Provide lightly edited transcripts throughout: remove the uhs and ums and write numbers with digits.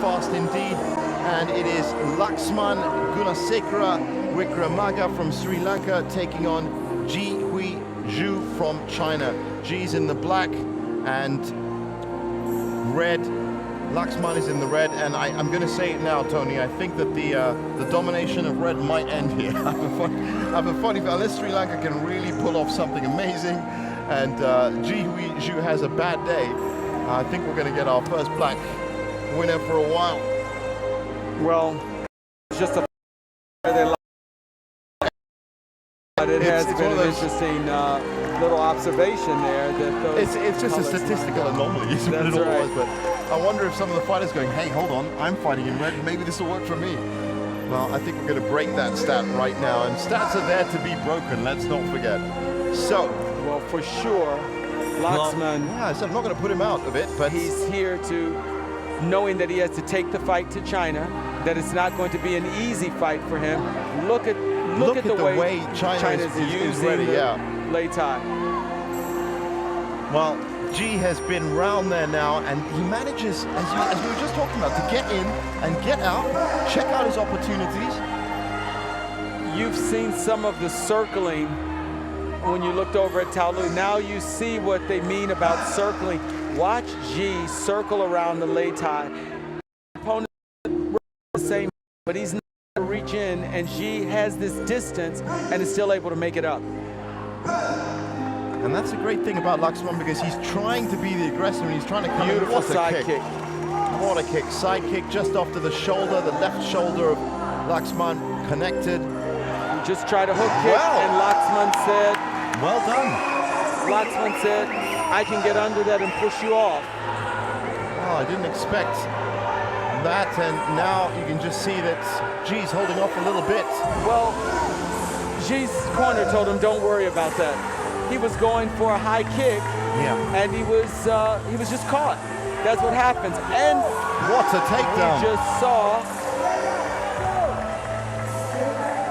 fast indeed. And it is Laxman Gunasekara Wickramaga from Sri Lanka taking on Ji Hui Zhu from China. Ji's in the black and red. Laxman is in the red, and I'm going to say it now, Tony. I think that the domination of red might end here. I have a funny feeling, unless Sri Lanka can really pull off something amazing, and Ji Hui Zhu has a bad day, I think we're going to get our first black winner for a while. Well, it's just a but it has been an interesting little observation there. That it's just a statistical anomaly, is what it all was. But I wonder if some of the fighters going, hey, hold on, I'm fighting in red, maybe this will work for me. Well, I think we're going to break that stat right now, and stats are there to be broken, let's not forget. So, well, for sure, Laxman, yeah, I said I'm not going to put him out of it, but he's here to, knowing that he has to take the fight to China, that it's not going to be an easy fight for him. Look at the way China's using ready, the Lei Tai. Well, Ji has been round there now, and he manages, as we were just talking about, to get in and get out, check out his opportunities. You've seen some of the circling when you looked over at Tao Lu. Now you see what they mean about circling. Watch Ji circle around the Lei Tai. Opponent the same, but he's not going to reach in, and Ji has this distance and is still able to make it up. And that's a great thing about Laxman, because he's trying to be the aggressor and he's trying to come in. Beautiful side kick. What a kick. Side kick just off to the shoulder, the left shoulder of Laxman connected. He just tried a hook kick, and Laxman said, well done. Laxman said, I can get under that and push you off. Oh, I didn't expect that, and now you can just see that Ji's holding off a little bit. Well, Ji's corner told him, don't worry about that. He was going for a high kick, and he was just caught. That's what happens. And what a takedown! We just saw.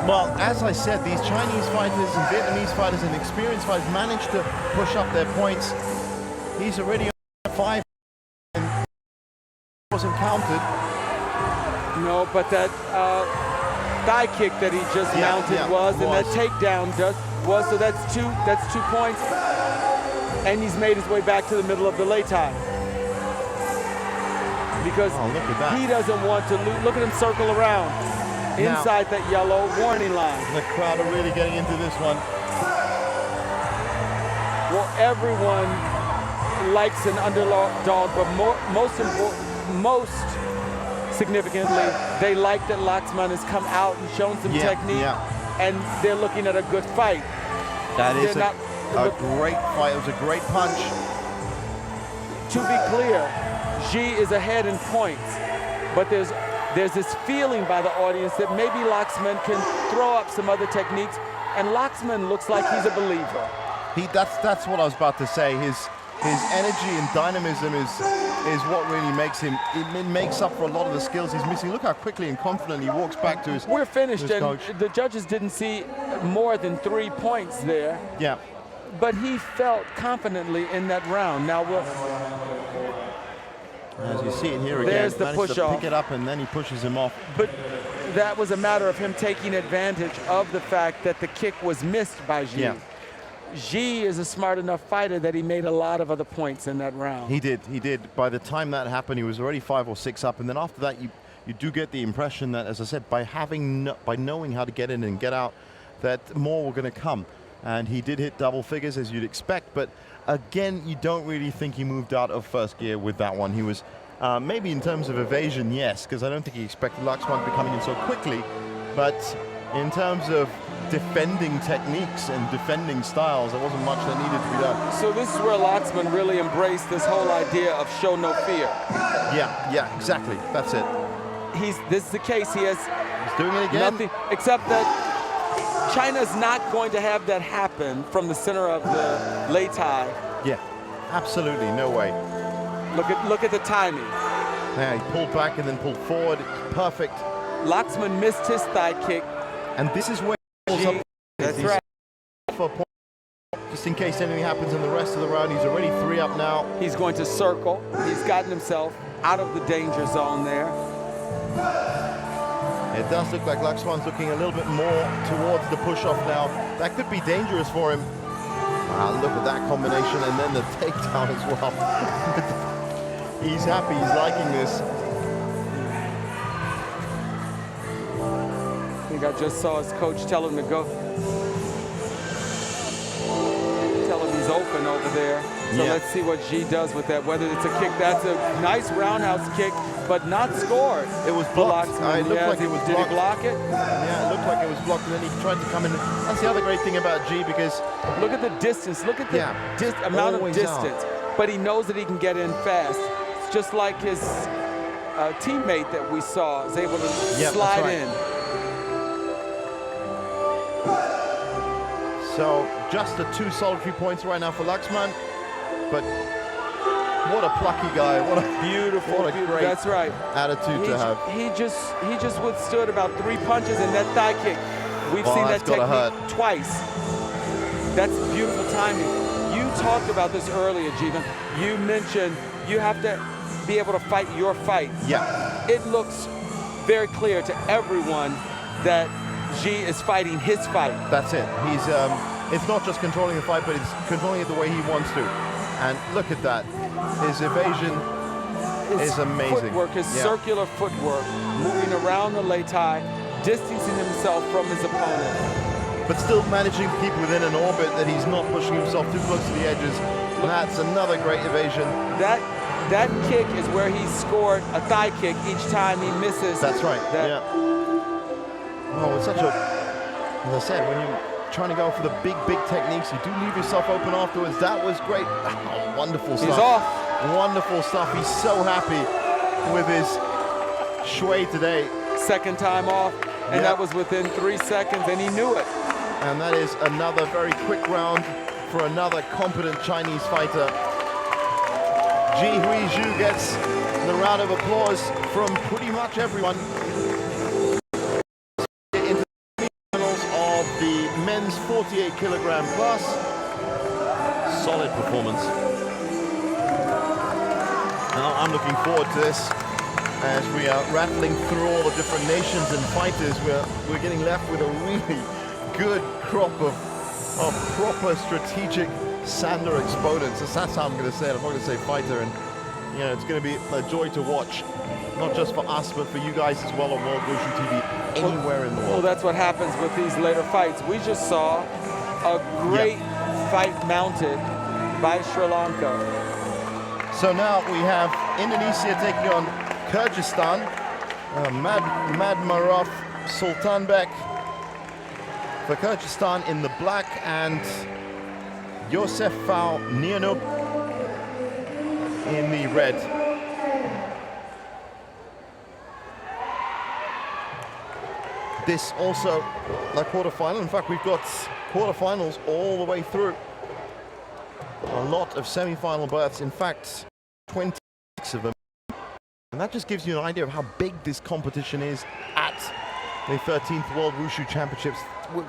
Well, as I said, these Chinese fighters and Vietnamese fighters and experienced fighters managed to push up their points. He's already on 5 and wasn't counted. No, but that thigh kick that he just mounted was, and that takedown was, so that's two points, and he's made his way back to the middle of the Lei Tai. Because look at that. He doesn't want to lose. Look at him circle around inside that yellow warning line. The crowd are really getting into this one. Well, everyone likes an underdog, but most significantly, they like that Laxman has come out and shown some technique, and they're looking at a good fight. That is a great fight. It was a great punch. To be clear, Ji is ahead in points, but there's this feeling by the audience that maybe Laxman can throw up some other techniques, and Laxman looks like he's a believer. That's what I was about to say. His energy and dynamism is what really makes him. It makes up for a lot of the skills he's missing. Look how quickly and confidently he walks back to his. We're finished, and coach. The judges didn't see more than 3 points there. Yeah. But he felt confidently in that round. Now as you see it here again, there's the push off. Pick it up, and then he pushes him off. But that was a matter of him taking advantage of the fact that the kick was missed by Ji. Yeah. Ji is a smart enough fighter that he made a lot of other points in that round. He did. By the time that happened, he was already 5 or 6 up, and then after that, you do get the impression that, as I said, by knowing how to get in and get out, that more were going to come. And he did hit double figures, as you'd expect, but again, you don't really think he moved out of first gear with that one. He was, maybe in terms of evasion, yes, because I don't think he expected Laxman to be coming in so quickly, but in terms of defending techniques and defending styles, there wasn't much that needed to be done. So this is where Laxman really embraced this whole idea of show no fear. Yeah, exactly. That's it. This is the case. He's doing it again. Nothing, except that China's not going to have that happen from the center of the Lei Tai. Yeah, absolutely, no way. Look at the timing. Yeah, he pulled back and then pulled forward. Perfect. Laxman missed his thigh kick. And this is where that's right. just in case anything happens in the rest of the round. He's already 3 up now. He's going to circle. He's gotten himself out of the danger zone there. It does look like Laxman's looking a little bit more towards the push-off now. That could be dangerous for him. Wow, look at that combination, and then the takedown as well. He's happy, he's liking this. I think I just saw his coach tell him to go. Tell him he's open over there. So let's see what G does with that, whether it's a kick. That's a nice roundhouse kick, but not scored. It was blocked. It looked like it was Did blocked. he block it? Yeah, it looked like it was blocked, and then he tried to come in. That's the other great thing about G, because look at the distance. Look at the amount of distance. But he knows that he can get in fast. It's just like his teammate that we saw is able to slide in. So just the 2 solitary points right now for Laxman. But what a plucky guy! What a beautiful, great that's right. attitude to have. He just withstood about 3 punches in that thigh kick. We've seen that technique twice. That's beautiful timing. You talked about this earlier, Jeevan. You mentioned you have to be able to fight your fight. Yeah. It looks very clear to everyone that G is fighting his fight. That's it. He's it's not just controlling the fight, but it's controlling it the way he wants to. And look at that. His evasion is amazing. Footwork, his circular footwork, moving around the lei tai, distancing himself from his opponent. But still managing to keep within an orbit that he's not pushing himself too close to the edges. And that's another great evasion. That kick is where he scored a thigh kick each time he misses. That's right. Oh, it's such a, as I said, when you're trying to go for the big techniques, you do leave yourself open afterwards. That was great. Oh, wonderful stuff. He's off. Wonderful stuff. He's so happy with his shui today. Second time off, and that was within 3 seconds, and he knew it. And that is another very quick round for another competent Chinese fighter. Ji Huizhu gets the round of applause from pretty much everyone. Into the finals of the men's 48 kilogram plus. Solid performance. Now I'm looking forward to this as we are rattling through all the different nations and fighters. We're getting left with a really good crop of proper strategic Sanda exponents. That's how I'm going to say it. I'm not going to say fighter. And you know, it's going to be a joy to watch, not just for us, but for you guys as well on World Wushu TV, anywhere in the world. Well, that's what happens with these later fights. We just saw a great fight mounted by Sri Lanka. So now we have Indonesia taking on Kyrgyzstan. Madmarov Sultanbek for Kyrgyzstan in the black, and Yosef Fau Nianub in the red. This also a quarterfinal. In fact, we've got quarterfinals all the way through. A lot of semi-final berths. In fact, 26 of them. And that just gives you an idea of how big this competition is at the 13th World Wushu Championships.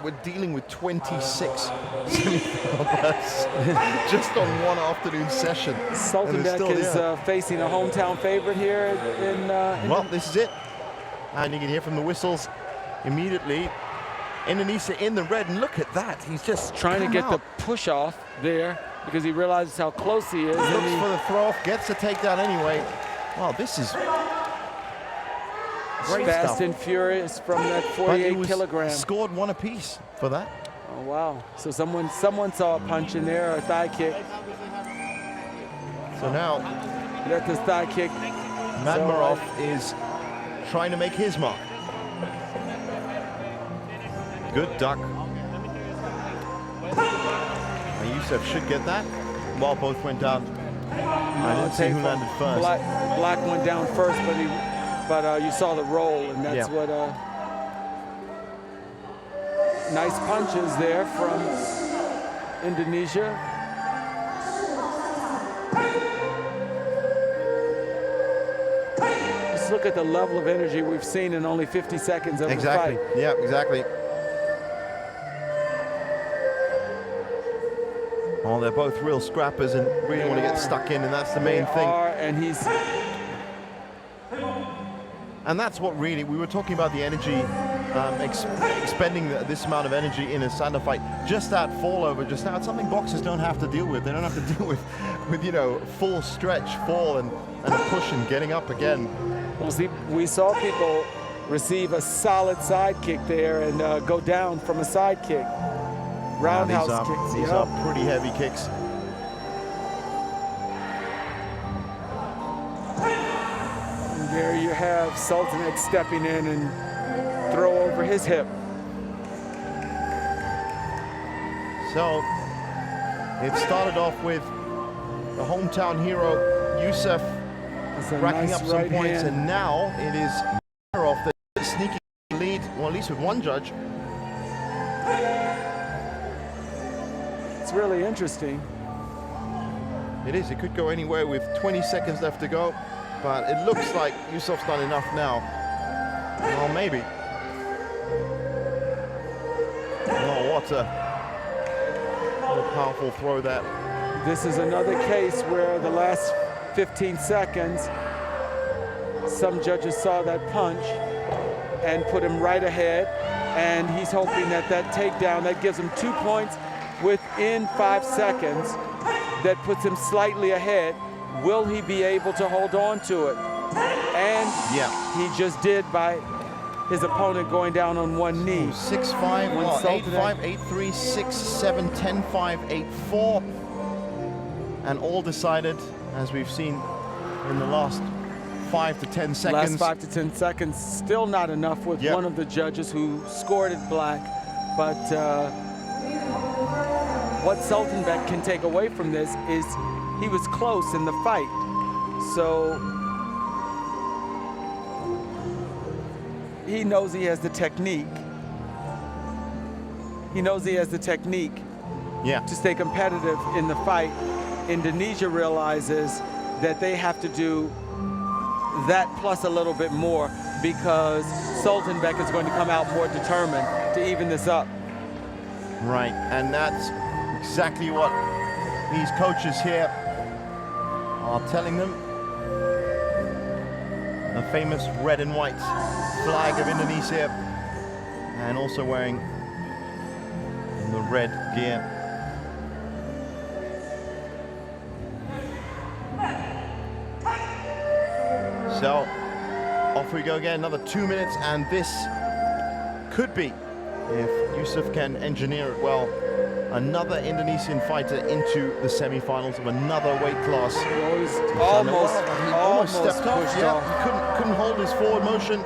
We're dealing with 26 semi-final berths just on one afternoon session. Sultanbek is facing a hometown favorite here in well, this is it. And you can hear from the whistles immediately. Indonesia in the red, and look at that. He's just trying to get the push off there because he realizes how close he is. Looks for the throw off, gets the takedown anyway. Wow, this is great fast stuff. And furious from that 48 kilograms. Scored one apiece for that. Oh wow! So someone saw a punch in there or a thigh kick. So now that's this thigh kick. Madmarov is trying to make his mark. Good duck. And Yusuf should get that. While both went down. I didn't see who landed first. Black went down first, but you saw the roll, and that's what. Nice punches there from Indonesia. Just look at the level of energy we've seen in only 50 seconds of the fight. Yeah, exactly. Oh, they're both real scrappers and really want to get stuck in, and that's the main thing. And he's... And that's what really, we were talking about the energy, expending this amount of energy in a Sanda fight. Just that fall over just now, it's something boxers don't have to deal with. They don't have to deal with you know, full stretch fall and a push and getting up again. Well, see, we saw people receive a solid side kick there and go down from a side kick. Roundhouse kicks. These are pretty heavy kicks. There you have Sultan stepping in and throw over his hip. So it started off with the hometown hero, Youssef, racking up some points, and now it is off the sneaky lead, well, at least with one judge. It's really interesting. It is. It could go anywhere with 20 seconds left to go. But it looks like Youssef's done enough now. Well, maybe. Oh, what a powerful throw that. This is another case where the last 15 seconds, some judges saw that punch and put him right ahead. And he's hoping that that takedown, that gives him 2 points within 5 seconds, that puts him slightly ahead. Will he be able to hold on to it? And yeah, he just did by his opponent going down on one knee. 6-5, 8-5, 8-3, 6-7, 10-5, 8-4. And all decided, as we've seen in the last 5 to 10 seconds. Last 5 to 10 seconds, still not enough with one of the judges who scored it black. But what Sultanbek can take away from this is he was close in the fight. So he knows he has the technique. He knows he has the technique to stay competitive in the fight. Indonesia realizes that they have to do that plus a little bit more, because Sultanbek is going to come out more determined to even this up. Right, and that's exactly what these coaches here are telling them. The famous red and white flag of Indonesia, and also wearing the red gear. So off we go again, another 2 minutes, and this could be, if Youssef can engineer it well, another Indonesian fighter into the semi-finals of another weight class. He almost stepped off. He couldn't hold his forward motion.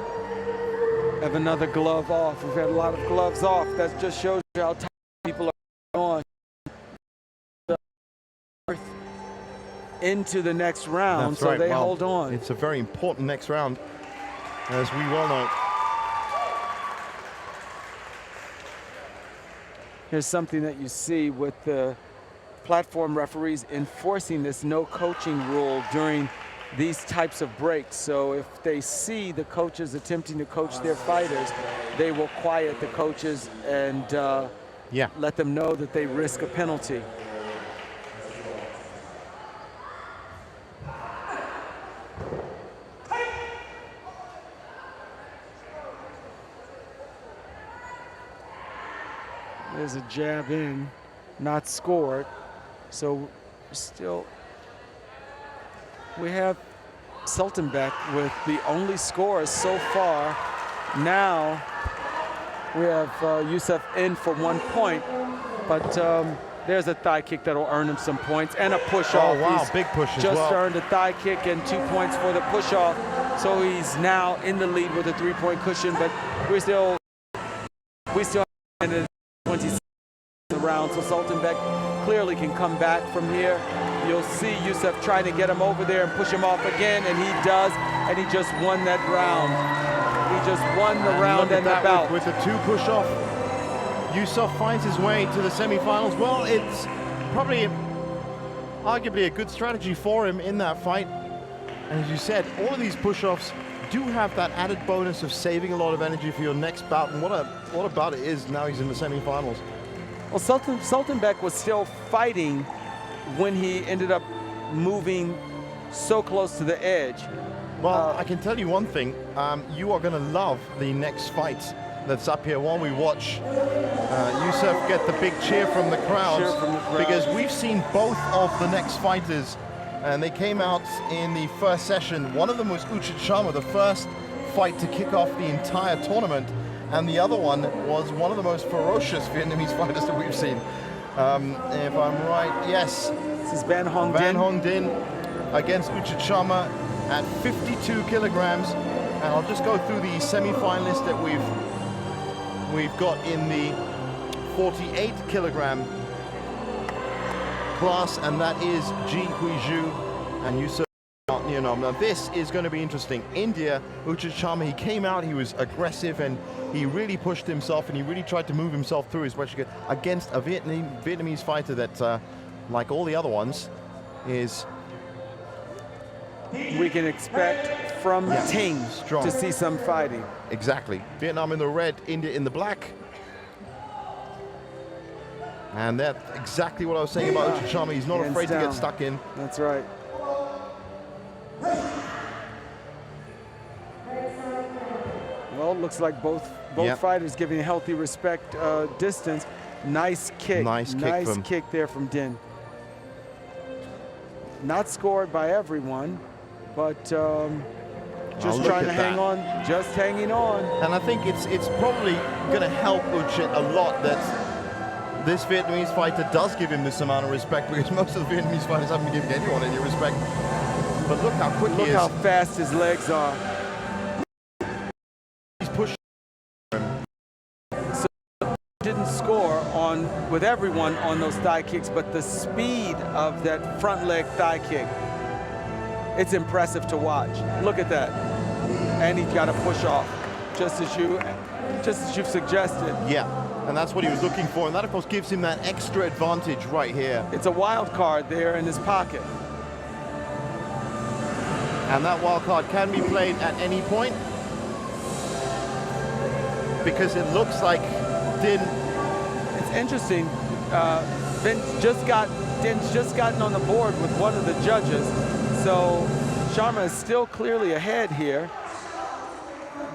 Have another glove off. We've had a lot of gloves off. That just shows you how tight people are on. Into the next round, That's so right. they hold on. It's a very important next round, as we well know. Here's something that you see with the platform referees enforcing this no coaching rule during these types of breaks. So if they see the coaches attempting to coach their fighters, they will quiet the coaches and let them know that they risk a penalty. There's a jab in, not scored. So still, we have Sultanbek with the only scores so far. Now we have Youssef in for 1 point, but there's a thigh kick that'll earn him some points, and a push-off. Oh, wow, big push as well. Just earned a thigh kick and 2 points for the push-off. So he's now in the lead with a 3-point cushion, but we still have 20 round, so Sultanbek clearly can come back from here. You'll see Youssef trying to get him over there and push him off again, and he does, and he just won that round. He just won the round and the bout. With the 2 push-off, Youssef finds his way to the semi-finals. Well, it's probably arguably a good strategy for him in that fight. And as you said, all of these push-offs do have that added bonus of saving a lot of energy for your next bout, and what a bout it is. Now he's in the semi-finals. Well, Sultanbek was still fighting when he ended up moving so close to the edge. Well, I can tell you one thing. You are going to love the next fight that's up here while we watch Yusuf get the big cheer from the crowds. Because we've seen both of the next fighters, and they came out in the first session. One of them was Uchit Sharma, the first fight to kick off the entire tournament, and the other one was one of the most ferocious Vietnamese fighters that we've seen. If I'm right, yes. This is Van Hong Van Dinh. Hong Dinh against Uchit Sharma at 52 kilograms. And I'll just go through the semi-finalists that we've got in the 48 kilogram class, and that is Ji Hui Zhu and Yusuf. Now this is going to be interesting. India, Uchit Sharma, he came out, he was aggressive, and he really pushed himself, and he really tried to move himself through his pressure against a Vietnamese fighter that, like all the other ones, is... We can expect from Ting strong to see some fighting. Exactly. Vietnam in the red, India in the black. And that's exactly what I was saying about Uchit Sharma. He's not Hands afraid down. to get stuck in. That's right. Well, looks like both fighters giving healthy respect distance. Nice kick. Nice kick there from Dinh. Not scored by everyone, but just trying to hang on, just hanging on. And I think it's probably going to help Uchit a lot that this Vietnamese fighter does give him this amount of respect, because most of the Vietnamese fighters haven't been giving anyone any respect. But look how quick he is. Look how fast his legs are. He's pushing. So didn't score with everyone on those thigh kicks, but the speed of that front leg thigh kick, it's impressive to watch. Look at that. And he's got to push off, just as you've suggested. Yeah, and that's what he was looking for, and that of course gives him that extra advantage right here. It's a wild card there in his pocket. And that wild card can be played at any point, because it looks like Dinh... It's interesting. Dinh's just gotten on the board with one of the judges, so Sharma is still clearly ahead here.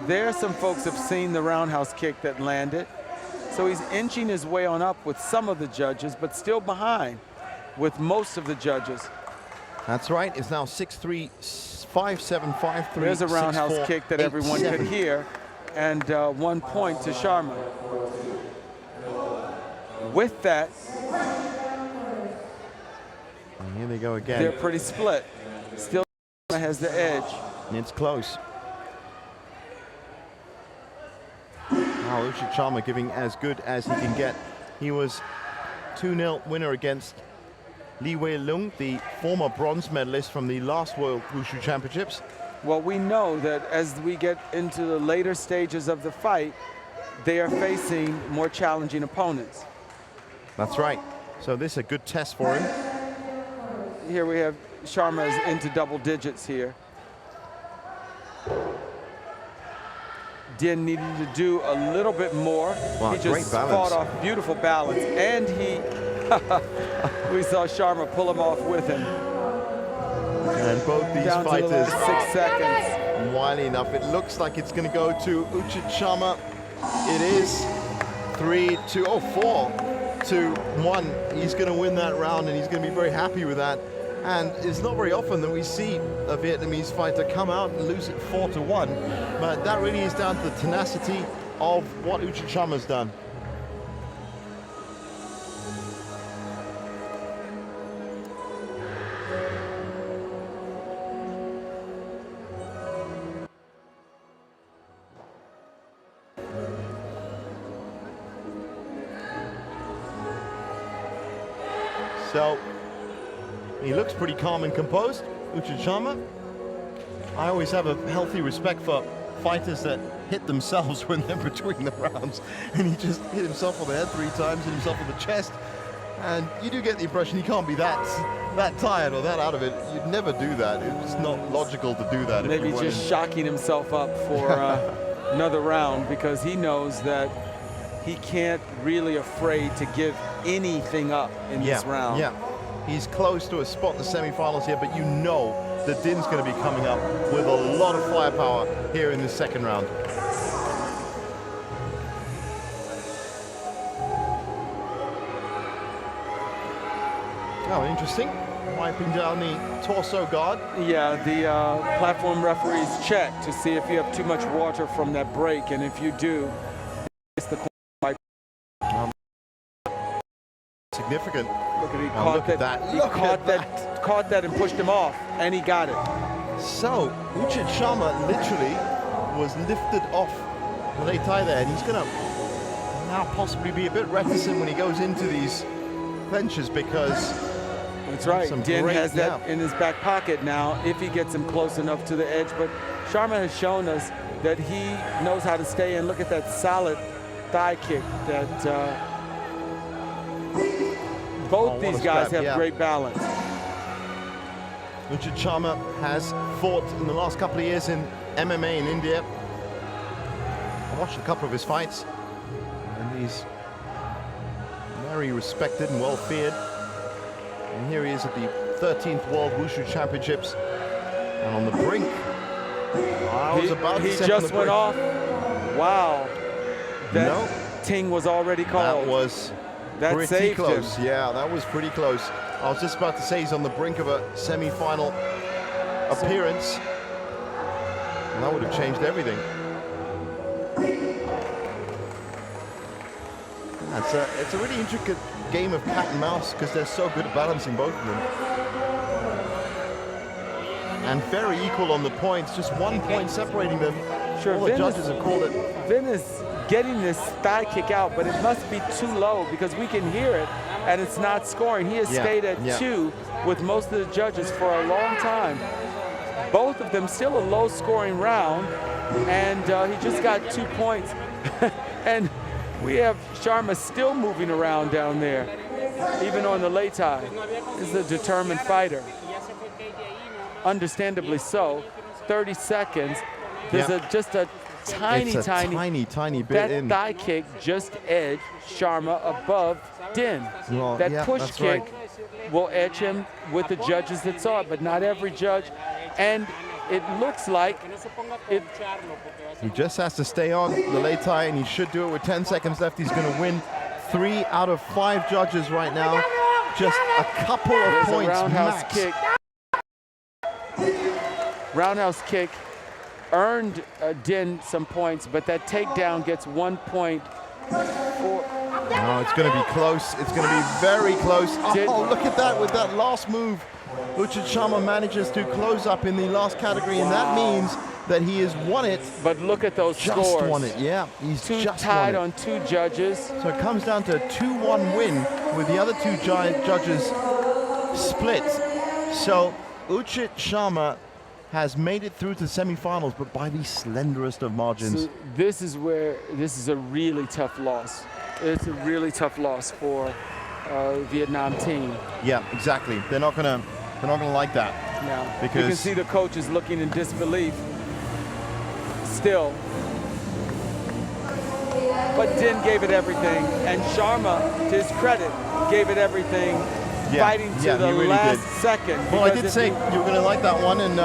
There, some folks have seen the roundhouse kick that landed, so he's inching his way on up with some of the judges, but still behind with most of the judges. That's right. It's now 6-3, 5-7, 5-3. There's a roundhouse 6-4, kick that everyone could hear, and 1 point to Sharma. With that, and here they go again. they're pretty split. Still Sharma has the edge. And it's close. Now Uchit Sharma giving as good as he can get. He was 2-0 winner against Lee Wei Lung, the former bronze medalist from the last World Wushu Championships. Well, we know that as we get into the later stages of the fight, they are facing more challenging opponents. That's right. So this is a good test for him. Here we have Sharma is into double digits here. Dinh needed to do a little bit more. Wow, he just fought off beautiful balance, and we saw Sharma pull him off with him. And both these down fighters, to the last 6 seconds. wily enough. It looks like it's going to go to Uchit Sharma. It is 4-1. He's going to win that round, and he's going to be very happy with that. And it's not very often that we see a Vietnamese fighter come out and lose it 4-1. But that really is down to the tenacity of what Uchit Sharma's done. So he looks pretty calm and composed, Uchit Sharma. I always have a healthy respect for fighters that hit themselves when they're between the rounds. And he just hit himself on the head 3 times, hit himself on the chest. And you do get the impression he can't be that tired or that out of it. You'd never do that. It's not logical to do that. Maybe just shocking himself up for another round, because he knows that he can't really afraid to give anything up in this round. Yeah, He's close to a spot in the semifinals here, but you know that Din's going to be coming up with a lot of firepower here in the second round. Oh, interesting. Wiping down the torso guard. Yeah, the platform referees check to see if you have too much water from that break, and if you do, it's the corner. Significant. Look at, he Oh, caught look at that. He Look caught at that. Caught that and pushed him off, and he got it. So, Uchit Sharma literally was lifted off the late tie there, and he's going to now possibly be a bit reticent when he goes into these clenches because that's right. Din has that yeah. in his back pocket now if he gets him close enough to the edge. But Sharma has shown us that he knows how to stay in. Look at that solid thigh kick that both these guys have great balance. Uchit Sharma has fought in the last couple of years in MMA in India. I watched a couple of his fights, and he's very respected and well feared. And here he is at the 13th World Wushu Championships, and on the brink. He just went off. Wow. That ting was already called. That was pretty close. Yeah, that was pretty close. I was just about to say he's on the brink of a semi-final appearance, and that would have changed everything. It's a really intricate game of cat and mouse because they're so good at balancing both of them. And very equal on the points, just 1 point separating them. Sure, all the judges have called it. Vin is getting this thigh kick out, but it must be too low because we can hear it and it's not scoring. He has stayed at 2 with most of the judges for a long time. Both of them still a low scoring round, and he just got 2 points. And we have Sharma still moving around down there, even on the late tie. He's a determined fighter. Understandably so. 30 seconds. There's just a tiny bit that in. thigh kick just edged Sharma above Din. Well, that push kick will edge him with the judges that saw it, but not every judge. And it looks like it. He just has to stay on the late tie, and he should do it with 10 seconds left. He's going to win 3 out of 5 judges right now. Just a couple of points roundhouse max. kick. Roundhouse kick earned Din some points, but that takedown gets 1 point. No, it's going to be close. It's going to be very close. Oh, look at that with that last move. Uchit Sharma manages to close up in the last category, and that means that he has won it. But look at those scores. Just won it, yeah. He's just tied won on 2 judges. So it comes down to a 2-1 win with the other 2 judges split. So Uchit Sharma has made it through to the semifinals, but by the slenderest of margins. So this is a really tough loss. It's a really tough loss for Vietnam team. Yeah, exactly. They're not gonna like that. No, because you can see the coaches looking in disbelief. Still, but Din gave it everything, and Sharma, to his credit, gave it everything. Fighting to the really last did. second. Well, I did say you were going to like that one, and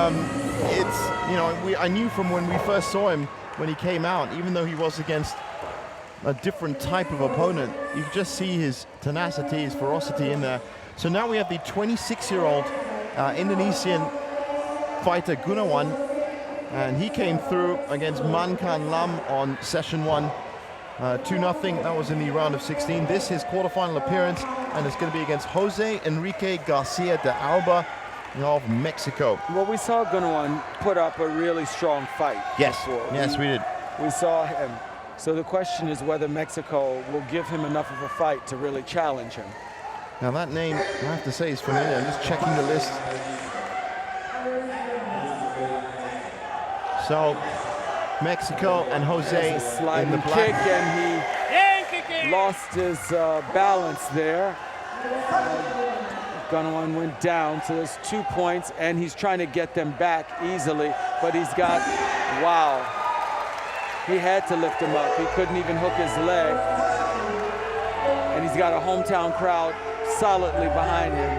it's I knew from when we first saw him when he came out, even though he was against a different type of opponent, you could just see his tenacity, his ferocity in there. So now we have the 26-year-old Indonesian fighter Gunawan, and he came through against Mankan Lam on session 1. 2-0, that was in the round of 16. This is his quarterfinal appearance, and it's going to be against Jose Enrique Garcia de Alba of Mexico. Well, we saw Gunawan put up a really strong fight. Yes, before. yes, we did. We saw him. So the question is whether Mexico will give him enough of a fight to really challenge him. Now that name, I have to say, is familiar. I'm just checking the list. So, Mexico and Jose in the black. Kick, and he lost his balance there. Gunawan went down, so there's 2 points, and he's trying to get them back easily, but he's got, wow. He had to lift him up. He couldn't even hook his leg. And he's got a hometown crowd solidly behind him.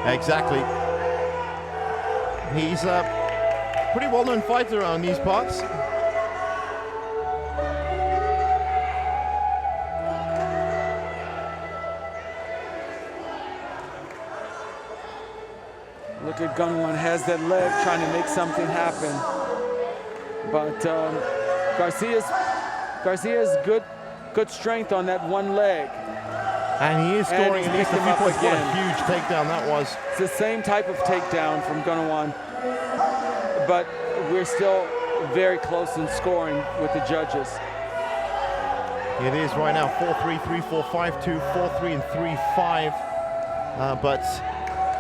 Exactly. He's a pretty well-known fighter around these parts. Look at Gunwan, has that leg trying to make something happen. But Garcia's good strength on that one leg. And he is scoring at least a few points. What a huge takedown that was. It's the same type of takedown from Gunwan, but we're still very close in scoring with the judges. It is right now 4-3, 3-4, 5-2, 4-3, and 3-5. But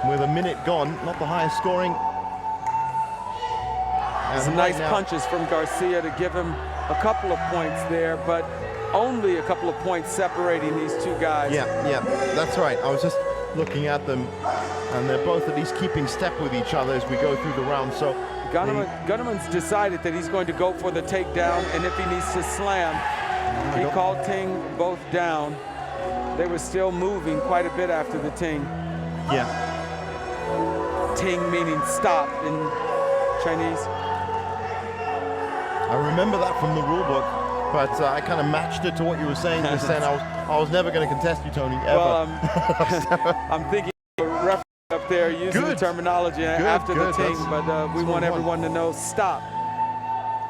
with a minute gone, not the highest scoring. And some nice punches from Garcia to give him a couple of points there, but only a couple of points separating these two guys. Yeah, that's right. I was just looking at them, and they're both at least keeping step with each other as we go through the round. So Gunneman's decided that he's going to go for the takedown, and if he needs to slam, he called Ting both down. They were still moving quite a bit after the Ting. Yeah. Ting meaning stop in Chinese. I remember that from the rule book, but I kind of matched it to what you were saying. You were saying I was never going to contest you, Tony, ever. Well, I'm thinking referee up there using the terminology after the Ting, but we want everyone to know stop.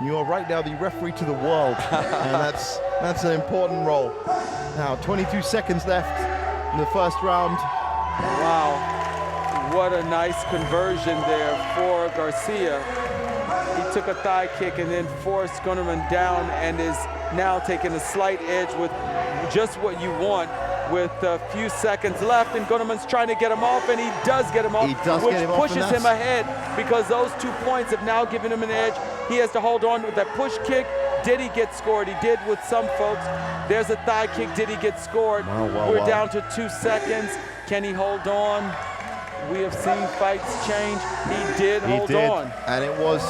You are right now the referee to the world, and that's an important role. Now, 22 seconds left in the first round. Wow, what a nice conversion there for Garcia. He took a thigh kick and then forced Gunnerman down and is now taking a slight edge with just what you want with a few seconds left, and Gunnerman's trying to get him off, and he does get him off, which pushes him ahead because those 2 points have now given him an edge. He has to hold on with that push kick. Did he get scored? He did with some folks. There's a thigh kick. Did he get scored? We're down to 2 seconds. Can he hold on? We have seen fights change. He did hold on. And it was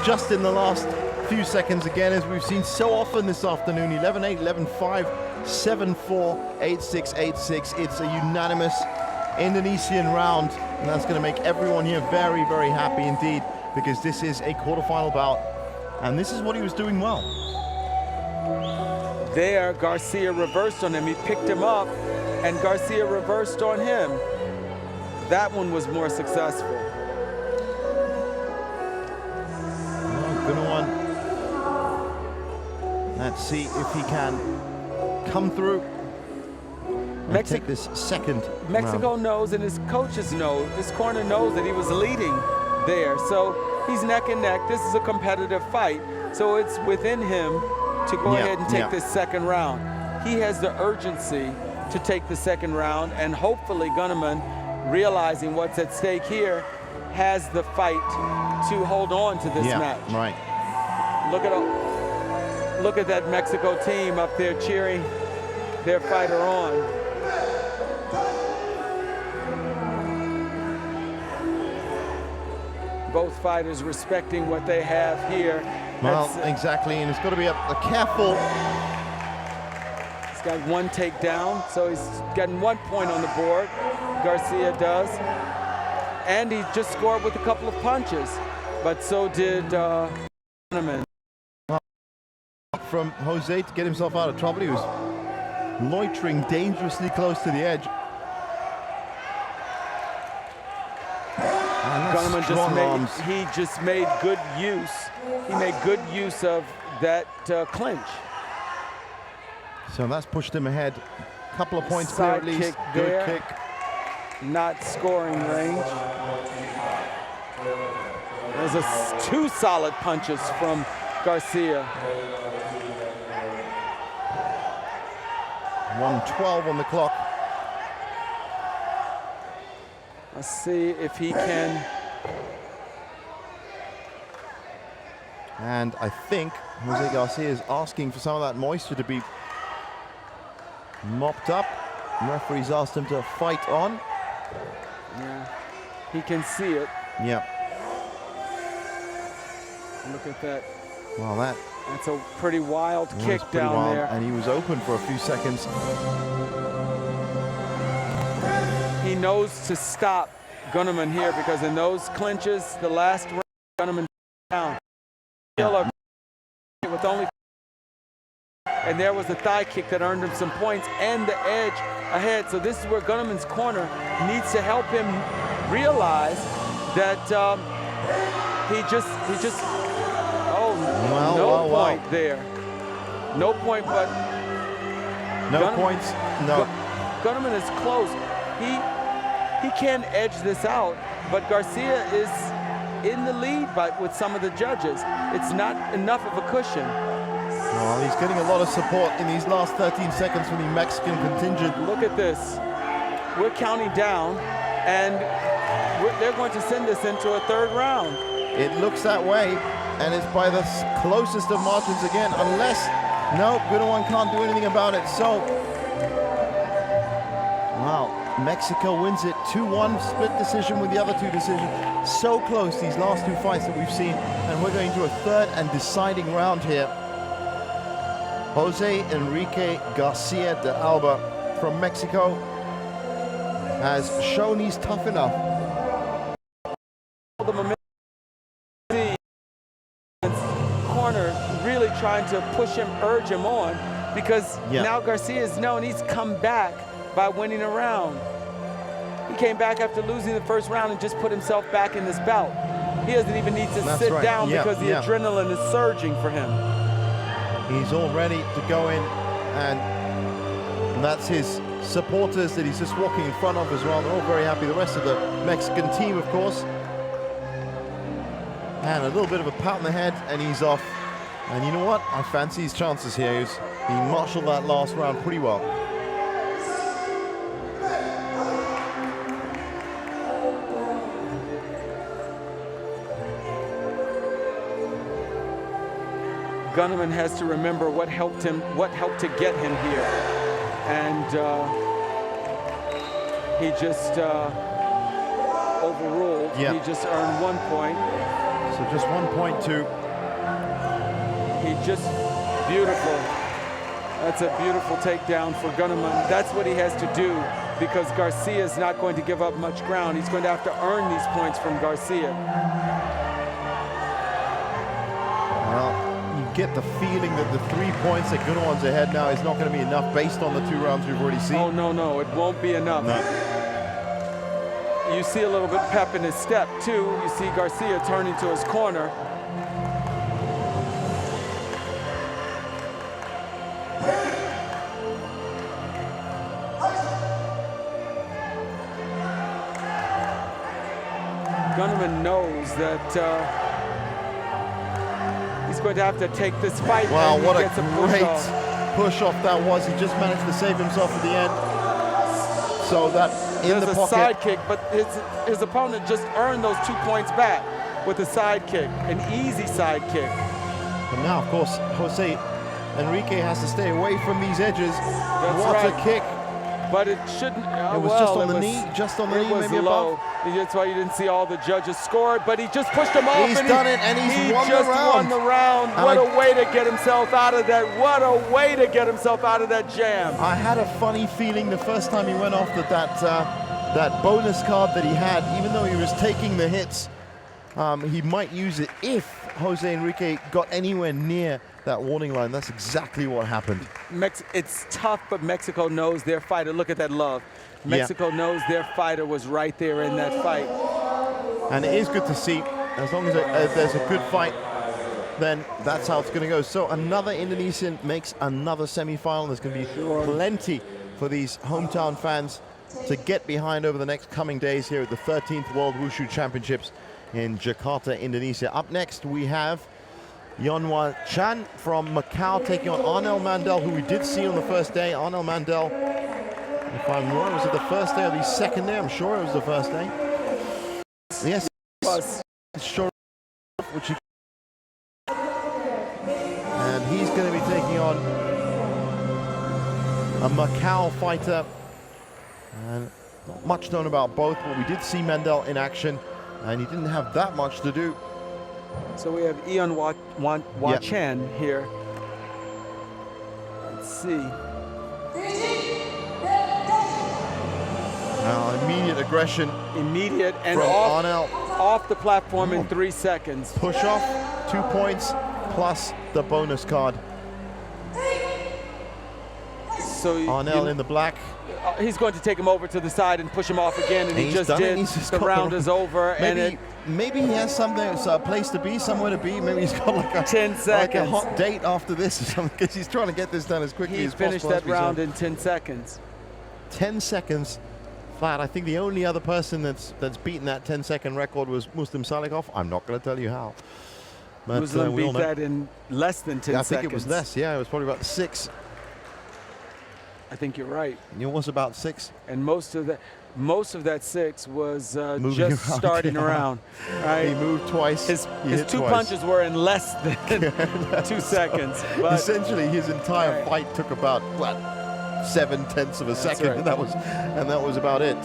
just in the last few seconds again, as we've seen so often this afternoon. 11-8, 11-5, 7-4, 8-6, 8-6. It's a unanimous Indonesian round, and that's going to make everyone here very, very happy indeed, because this is a quarterfinal bout, and this is what he was doing well. There, Garcia reversed on him. He picked him up, and Garcia reversed on him. That one was more successful. Gunnerman. Let's see if he can come through and take this second Mexico round. knows, and his coaches know, his corner knows that he was leading there. So he's neck and neck. This is a competitive fight. So it's within him to go ahead and take this second round. He has the urgency to take the second round, and hopefully Gunnerman, realizing what's at stake here, has the fight to hold on to this match. Right. Look at that Mexico team up there cheering their fighter on. Both fighters respecting what they have here. Well, exactly, and it's got to be a careful. He's got one takedown, so he's gotten 1 point on the board. Garcia does. And he just scored with a couple of punches, but so did Gunnerman. From Jose to get himself out of trouble. He was loitering dangerously close to the edge. Gunnerman just made good use. He made good use of that clinch. So that's pushed him ahead. A couple of points clear at least. Good kick. Not scoring range. There's two solid punches from Garcia. 1:12 on the clock. Let's see if he can. And I think Jose Garcia is asking for some of that moisture to be mopped up. The referee's asked him to fight on. Yeah, he can see it. Yeah. Look at that. Well, that's a pretty wild kick down there. And he was open for a few seconds. He knows to stop Gunnerman here, because in those clinches, the last round, Gunnerman down. Yeah. With only, and there was a thigh kick that earned him some points and the edge ahead. So this is where Gunnerman's corner needs to help him realize that he just no point there. No point, but no points. No. Gunnerman is close. He can edge this out, but Garcia is in the lead with some of the judges. It's not enough of a cushion. Well, he's getting a lot of support in these last 13 seconds from the Mexican contingent. Look at this. We're counting down, and they're going to send this into a third round. It looks that way, and it's by the closest of margins again, unless, no, Gunawan can't do anything about it. So, wow, Mexico wins it 2-1, split decision with the other two decisions. So close, these last two fights that we've seen, and we're going to a third and deciding round here. Jose Enrique Garcia de Alba from Mexico has shown he's tough enough. The momentum, corner really trying to push him, urge him on, because now Garcia is known he's come back by winning a round. He came back after losing the first round and just put himself back in this bout. He doesn't even need to sit down because the adrenaline is surging for him. He's all ready to go in, and that's his supporters that he's just walking in front of as well. They're all very happy. The rest of the Mexican team, of course. And a little bit of a pat on the head, and he's off. And you know what? I fancy his chances here. He marshaled that last round pretty well. Gunnerman has to remember what helped to get him here, and he just overruled. He just earned 1 point. So just 1 point to. He just beautiful. That's a beautiful takedown for Gunnerman. That's what he has to do, because Garcia is not going to give up much ground. He's going to have to earn these points from Garcia. Well, get the feeling that the 3 points that Gunawan's ahead now is not going to be enough based on the 2 rounds we've already seen. Oh, no, it won't be enough. No. You see a little bit pep in his step, too. You see Garcia turning to his corner. Gunnerman knows that he's going to have to take this fight. Wow, what a great push-off that was. He just managed to save himself at the end. So that in the pocket. There's a side kick, but his opponent just earned those 2 points back with a side kick, an easy side kick. But now, of course, Jose Enrique has to stay away from these edges. What a kick. But it shouldn't. It was just on the knee, maybe low. That's why you didn't see all the judges score it, but he just pushed him off. He's done it, and he's won the round. He just won the round. What a way to get himself out of that. What a way to get himself out of that jam. I had a funny feeling the first time he went off that bonus card that he had, even though he was taking the hits, he might use it if Jose Enrique got anywhere near that warning line. That's exactly what happened. It's tough, but Mexico knows their fighter. Look at that love. Mexico knows their fighter was right there in that fight. And it is good to see. As long as there's a good fight, then that's how it's going to go. So another Indonesian makes another semifinal. There's going to be plenty for these hometown fans to get behind over the next coming days here at the 13th World Wushu Championships in Jakarta, Indonesia. Up next, we have Yeonhwa Chan from Macau taking on Arnel Mandel, who we did see on the first day. Arnel Mandel, if I'm wrong, was it the first day or the second day? I'm sure it was the first day. Yes, it was. Sure. And he's going to be taking on a Macau fighter. And not much known about both, but we did see Mandel in action, and he didn't have that much to do. So we have Yeonhwa Chan here. Let's see. Immediate aggression Immediate and from off, Arnell. off the platform in 3 seconds. Push off, 2 points, plus the bonus card. So Arnell in the black. he's going to take him over to the side and push him off again, and he just did. The round is over, and maybe he has something, a place to be, somewhere to be. Maybe he's got like a 10 seconds, like a hot date after this or something, because he's trying to get this done as quickly as possible. He finished that round in 10 seconds. 10 seconds flat. I think the only other person that's beaten that 10-second record was Muslim Salikov. I'm not going to tell you how. But, Muslim beat that in less than 10 seconds. I think it was less. Yeah, it was probably about 6. I think you're right. It was about 6. And most of that 6 was just starting around. Right? He moved twice. His 2 punches were in less than 2 seconds. But essentially, his entire fight took about what, 7/10 of a second, right. and that was about it.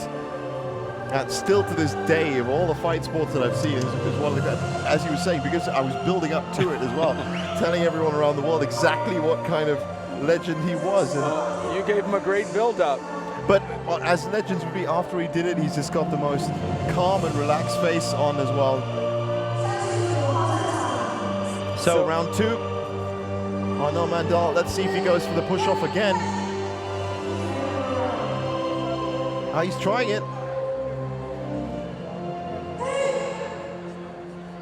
And still to this day, of all the fight sports that I've seen, it's one of the, as you were saying, because I was building up to it as well, telling everyone around the world exactly what kind of legend he was. And you gave him a great build-up. But as legends would be, after he did it, he's just got the most calm and relaxed face on as well. So round 2, Arnell Mandal. Let's see if he goes for the push-off again. He's trying it.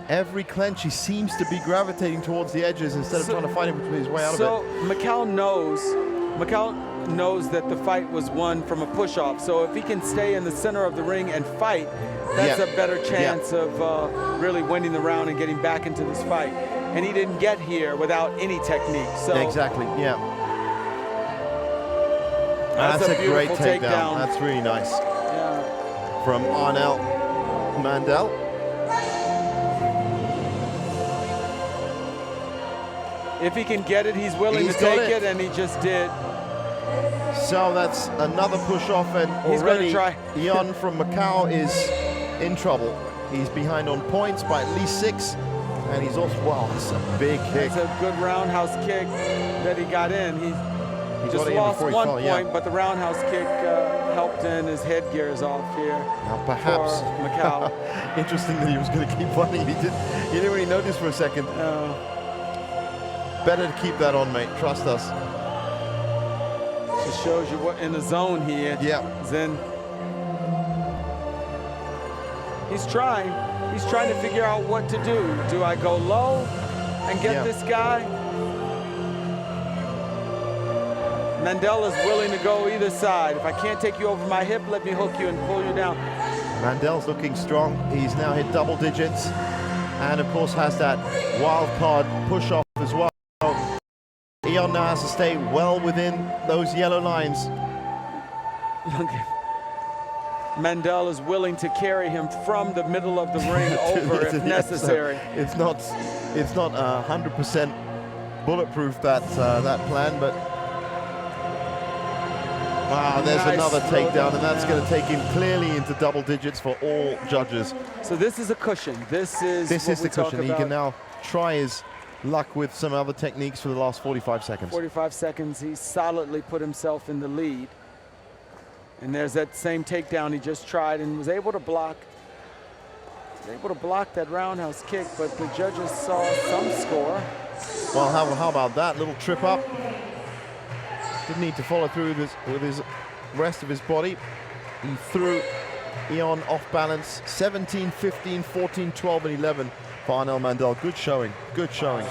Every clench, he seems to be gravitating towards the edges instead of trying to fight his way out of it. So Macau knows that the fight was won from a push-off. So if he can stay in the center of the ring and fight, that's a better chance of really winning the round and getting back into this fight. And he didn't get here without any technique. So exactly, yeah. That's a great takedown. That's really nice. Yeah. From Arnell Mandal. If he can get it, he's willing to take it, and he just did. So that's another push-off, and he's already try. Ion from Macau is in trouble. He's behind on points by at least 6, and he's also, wow, that's a big kick. That's a good roundhouse kick that he got in. He just lost 1 point, but the roundhouse kick helped in. His headgear is off here. Now perhaps Macau. Interesting that he was going to keep running. He didn't really notice for a second. Better to keep that on, mate. Trust us. Just shows you what in the zone he is. Yeah. Then he's trying. He's trying to figure out what to do. Do I go low and get this guy? Mandel is willing to go either side. If I can't take you over my hip, let me hook you and pull you down. Mandel's looking strong. He's now hit double digits, and of course has that wild card push off as well. Ion now has to stay well within those yellow lines. Look, Mandel is willing to carry him from the middle of the ring over if necessary. It's not 100% bulletproof, that plan, but wow, there's another takedown, and that's going to take him clearly into double digits for all judges. So this is a cushion. This is the cushion. He can now try his luck with some other techniques for the last 45 seconds. 45 seconds, he solidly put himself in the lead. And there's that same takedown he just tried and was able to block. Was able to block that roundhouse kick, but the judges saw some score. Well, how about that little trip up? Didn't need to follow through with his rest of his body. He threw Ion off balance. 17, 15, 14, 12, and 11 for Arnell Mandel. Good showing. Good showing.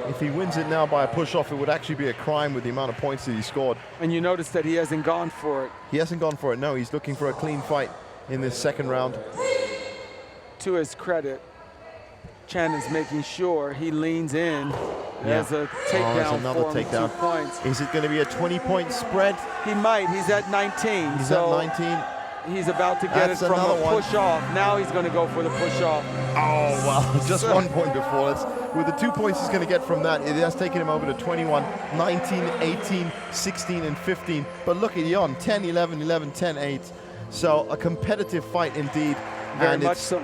If he wins it now by a push-off, it would actually be a crime with the amount of points that he scored. And you notice that he hasn't gone for it. He hasn't gone for it, no. He's looking for a clean fight in this second round. To his credit, Chan is making sure he leans in. There's a takedown another for him, takedown. 2 points. Is it going to be a 20-point spread? He might. He's at 19. He's at 19. He's about to get it from a push-off. Now he's going to go for the push-off. Oh, well, just 1 point before. With the 2 points he's going to get from that, it has taken him over to 21, 19, 18, 16, and 15. But look at Ion, 10, 11, 11, 10, 8. So a competitive fight indeed. Very much so.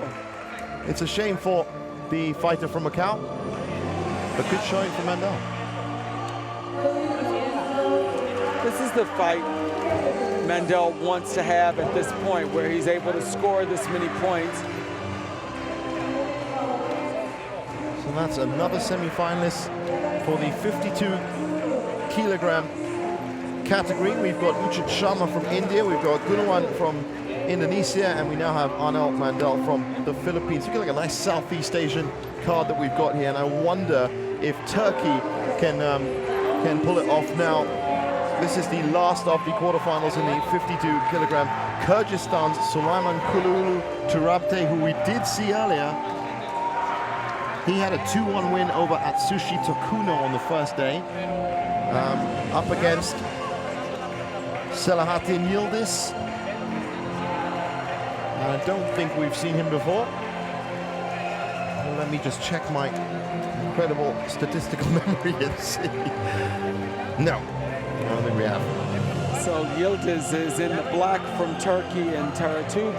It's a shame for the fighter from Macau, but good showing for Mandel. This is the fight Mandel wants to have at this point, where he's able to score this many points. So that's another semi-finalist for the 52-kilogram category. We've got Uchit Sharma from India, we've got Gunawan from Indonesia, and we now have Arnel Mandel from the Philippines. Looking like a nice Southeast Asian card that we've got here, and I wonder if Turkey can pull it off now. This is the last of the quarterfinals in the 52-kilogram. Kyrgyzstan's Sulaiman Kululu Turabte, who we did see earlier. He had a 2-1 win over Atsushi Tokuno on the first day. Up against Selahattin Yildiz. I don't think we've seen him before. Well, let me just check my incredible statistical memory and see. No, I don't think we have. So Yildiz is in the black from Turkey, and Taratub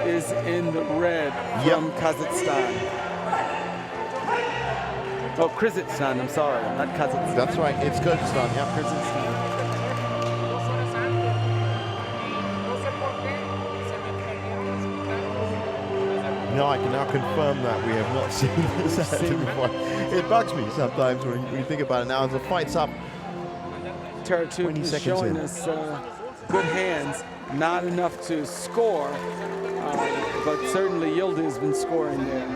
is in the red from Kazakhstan. Oh, Kyrgyzstan, I'm sorry, not Kazakhstan. That's right, it's Kyrgyzstan, yeah. Kyrgyzstan. No, I can now confirm that we have not seen this before. It bugs me sometimes when you think about it now. As the fight's up, Taratub is showing us good hands, not enough to score, but certainly Yildiz has been scoring there.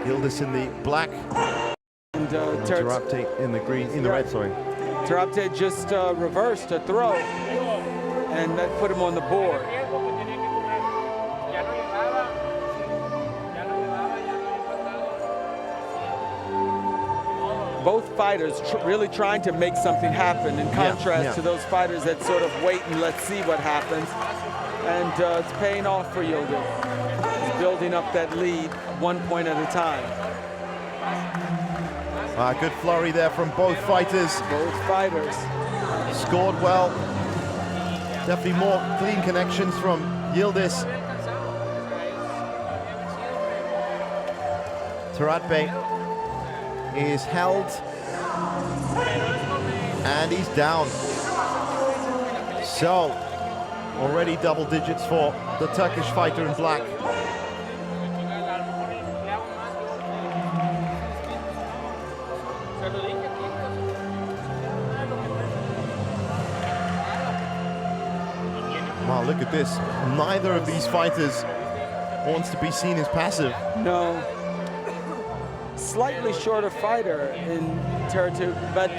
Yildiz in the black, and Turabte in the green, in the red, sorry. Turabte just reversed a throw, and that put him on the board. Both fighters really trying to make something happen, in contrast to those fighters that sort of wait and let's see what happens. And it's paying off for Yildiz. He's building up that lead 1 point at a time. Good flurry there from both fighters. Both fighters. Scored well. Definitely more clean connections from Yildiz. Turabte is held, and he's down. So, already double digits for the Turkish fighter in black. Wow, look at this. Neither of these fighters wants to be seen as passive. No. Slightly shorter fighter in Taratub, but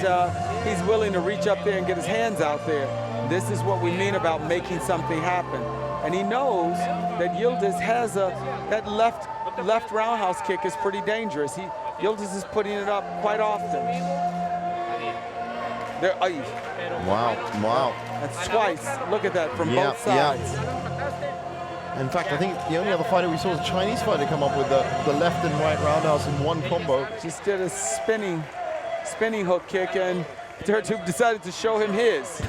he's willing to reach up there and get his hands out there. This is what we mean about making something happen. And he knows that Yildiz has that left roundhouse kick is pretty dangerous. Yildiz is putting it up quite often. Wow. That's twice. Look at that from both sides. In fact, I think the only other fighter we saw was a Chinese fighter come up with the left and right roundhouse in one combo. Just did a spinning hook kick, and Taratub decided to show him his.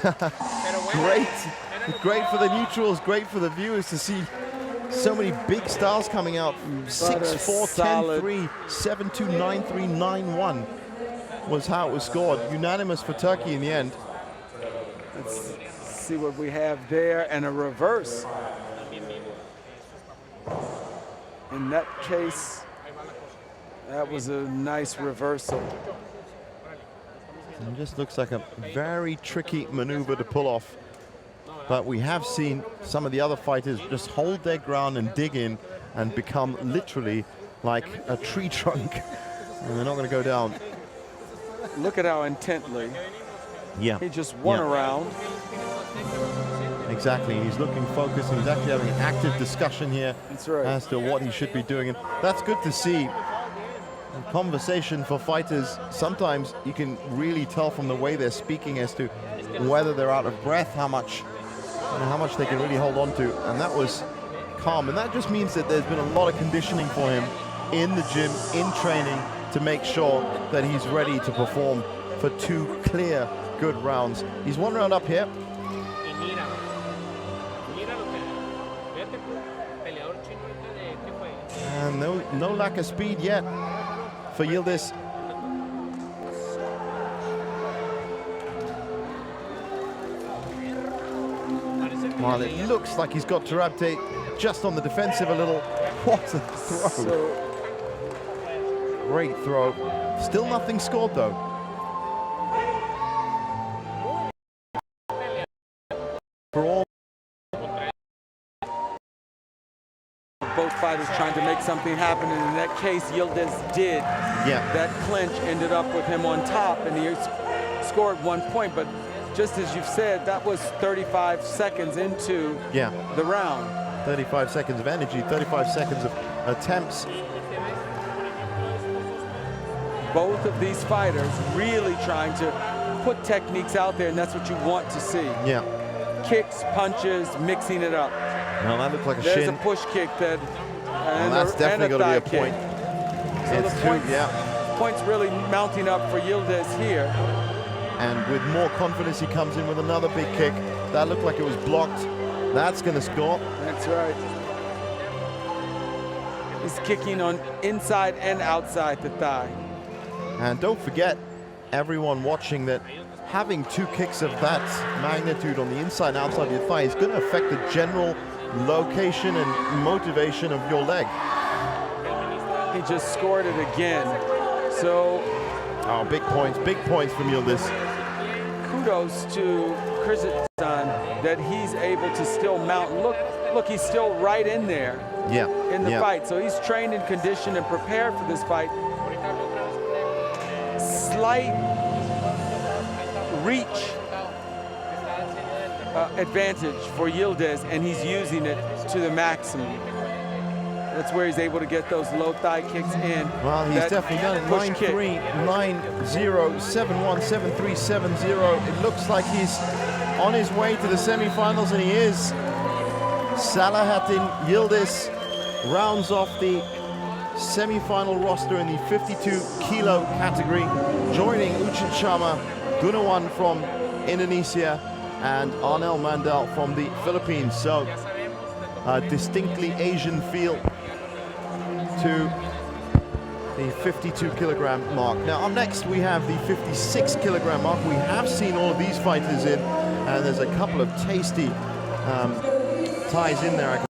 Great for the neutrals, great for the viewers to see so many big stars coming out. 6-4, 10-3, 7-2, 9-3, 9-1 was how it was scored. Unanimous for Turkey in the end. Let's see what we have there, and a reverse. In that case, that was a nice reversal. It just looks like a very tricky maneuver to pull off. But we have seen some of the other fighters just hold their ground and dig in and become literally like a tree trunk. And they're not going to go down. Look at how intently. Yeah. He just won a round. Exactly, he's looking focused, and he's actually having an active discussion here as to what he should be doing. And that's good to see. In conversation for fighters, sometimes you can really tell from the way they're speaking as to whether they're out of breath, how much they can really hold on to. And that was calm. And that just means that there's been a lot of conditioning for him in the gym, in training, to make sure that he's ready to perform for 2 clear, good rounds. He's 1 round up here. And no lack of speed yet for Yildiz. Well, it looks like he's got Tarabte just on the defensive a little. What a throw. Great throw. Still nothing scored though. For all both fighters trying to make something happen, and in that case, Yildiz did. Yeah. That clinch ended up with him on top, and he scored 1 point. But just as you've said, that was 35 seconds into the round. 35 seconds of energy, 35 seconds of attempts. Both of these fighters really trying to put techniques out there, and that's what you want to see. Yeah. Kicks, punches, mixing it up. Well, that looks like a There's shin. a push kick that, Well, that's definitely going to be a point. So It's the two, points really mounting up for Yildiz here. And with more confidence, he comes in with another big kick. That looked like it was blocked. That's going to score. That's right. He's kicking on inside and outside the thigh. And don't forget, everyone watching, that having two kicks of that magnitude on the inside and outside of your thigh is going to affect the general location and motivation of your leg. He just scored it again. So, big points from Yildiz. Kudos to Kyrgyzstan that he's able to still mount. Look, he's still right in there in the fight. So he's trained and conditioned and prepared for this fight. Slight reach advantage for Yildiz, and he's using it to the maximum. That's where he's able to get those low thigh kicks in. Well, he's definitely done it. 9-3, 9-0, 7-1, 7-3, 7-0. It looks like he's on his way to the semifinals, and he is. Salahattin Yildiz rounds off the semi-final roster in the 52-kilo category, joining Uchit Sharma, Gunawan from Indonesia, and Arnel Mandal from the Philippines. So a distinctly Asian feel to the 52-kilogram mark. Now up next we have the 56-kilogram mark. We have seen all of these fighters in, and there's a couple of tasty ties in there.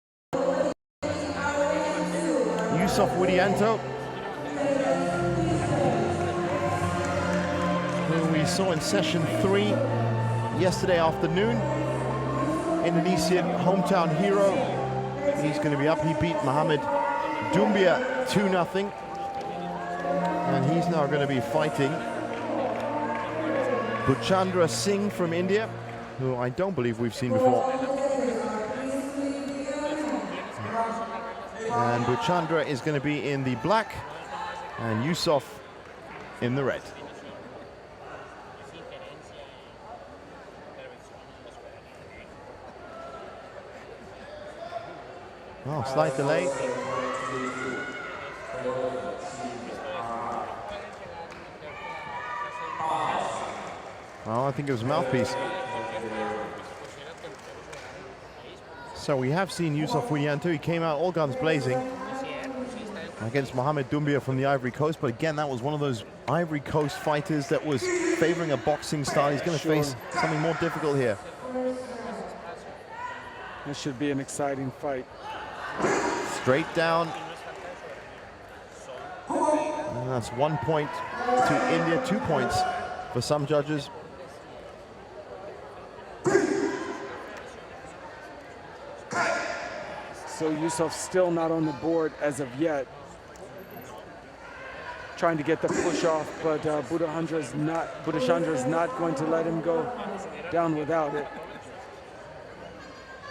Yusuf Widianto, who we saw in session 3 yesterday afternoon. Indonesian hometown hero. He's going to be up. He beat Mohamed Doumbia 2-0. And he's now going to be fighting Buchandra Singh from India, who I don't believe we've seen before. And Buchandra is going to be in the black, and Yusuf in the red. Oh, slight delay. Oh, I think it was a mouthpiece. So we have seen Yusuf Widianto. He came out all guns blazing against Mohamed Doumbia from the Ivory Coast. But again, that was one of those Ivory Coast fighters that was favoring a boxing style. He's going to face something more difficult here. This should be an exciting fight. Straight down. And that's 1 point to India, 2 points for some judges. So Yusuf still not on the board as of yet. Trying to get the push off, but Budachandra is not going to let him go down without it.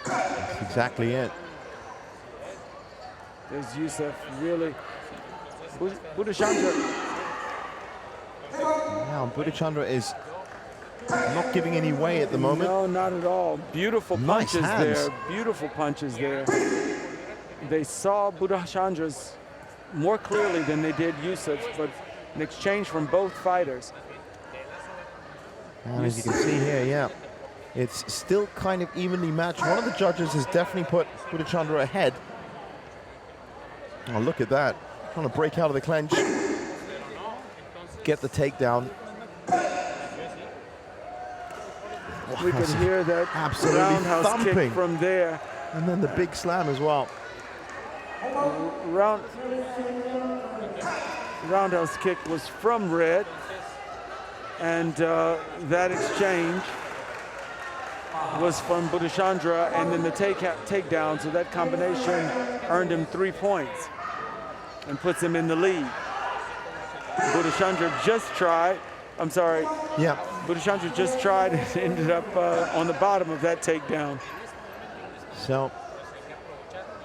That's exactly it. There's Yusuf really. Budachandra. Now Budachandra is not giving any way at the moment. No, not at all. Beautiful Nice punches hands. there. Beautiful punches there. They saw Budachandra's more clearly than they did Yusuf's, but an exchange from both fighters. And as you can see here, it's still kind of evenly matched. One of the judges has definitely put Budachandra ahead. Oh, look at that. Trying to break out of the clinch. Get the takedown. We could hear that absolutely roundhouse thumping kick from there. And then the big slam as well. Roundhouse kick was from Red, and that exchange was from Buddhachandra, and then the takedown. So that combination earned him 3 points and puts him in the lead. Buddhachandra just tried. I'm sorry. Yeah. Buddhachandra just tried and ended up on the bottom of that takedown. So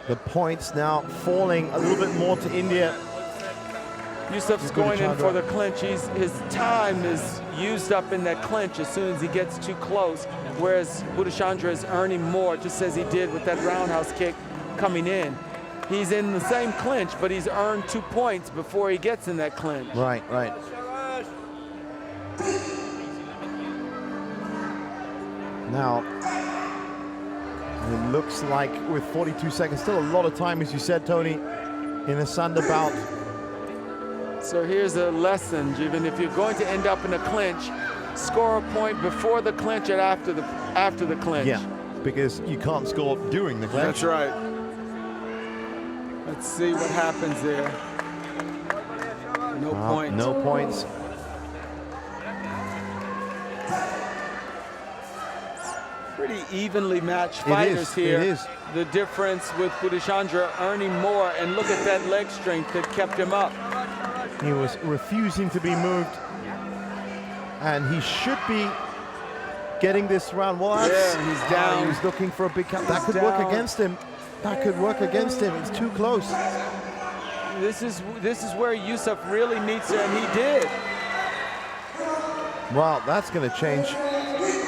the points now falling a little bit more to India. Yusuf's going in for the clinch. His time is used up in that clinch as soon as he gets too close, whereas Buddhachandra is earning more, just as he did with that roundhouse kick coming in. He's in the same clinch, but he's earned 2 points before he gets in that clinch. Right, right. Now, it looks like with 42 seconds, still a lot of time, as you said, Tony, in a Sanda bout. So here's a lesson, Jivan. If you're going to end up in a clinch, score a point before the clinch and after the clinch. Yeah, because you can't score during the clinch. That's right. Let's see what happens there. No points. No points. Pretty evenly matched fighters here. It is. The difference with Buddhachandra earning more, and look at that leg strength that kept him up. He was refusing to be moved, and he should be getting this round. Well, he's down. He was looking for a big count. That could work against him. That could work against him. It's too close. This is where Yusuf really needs it, and he did. Well, that's going to change.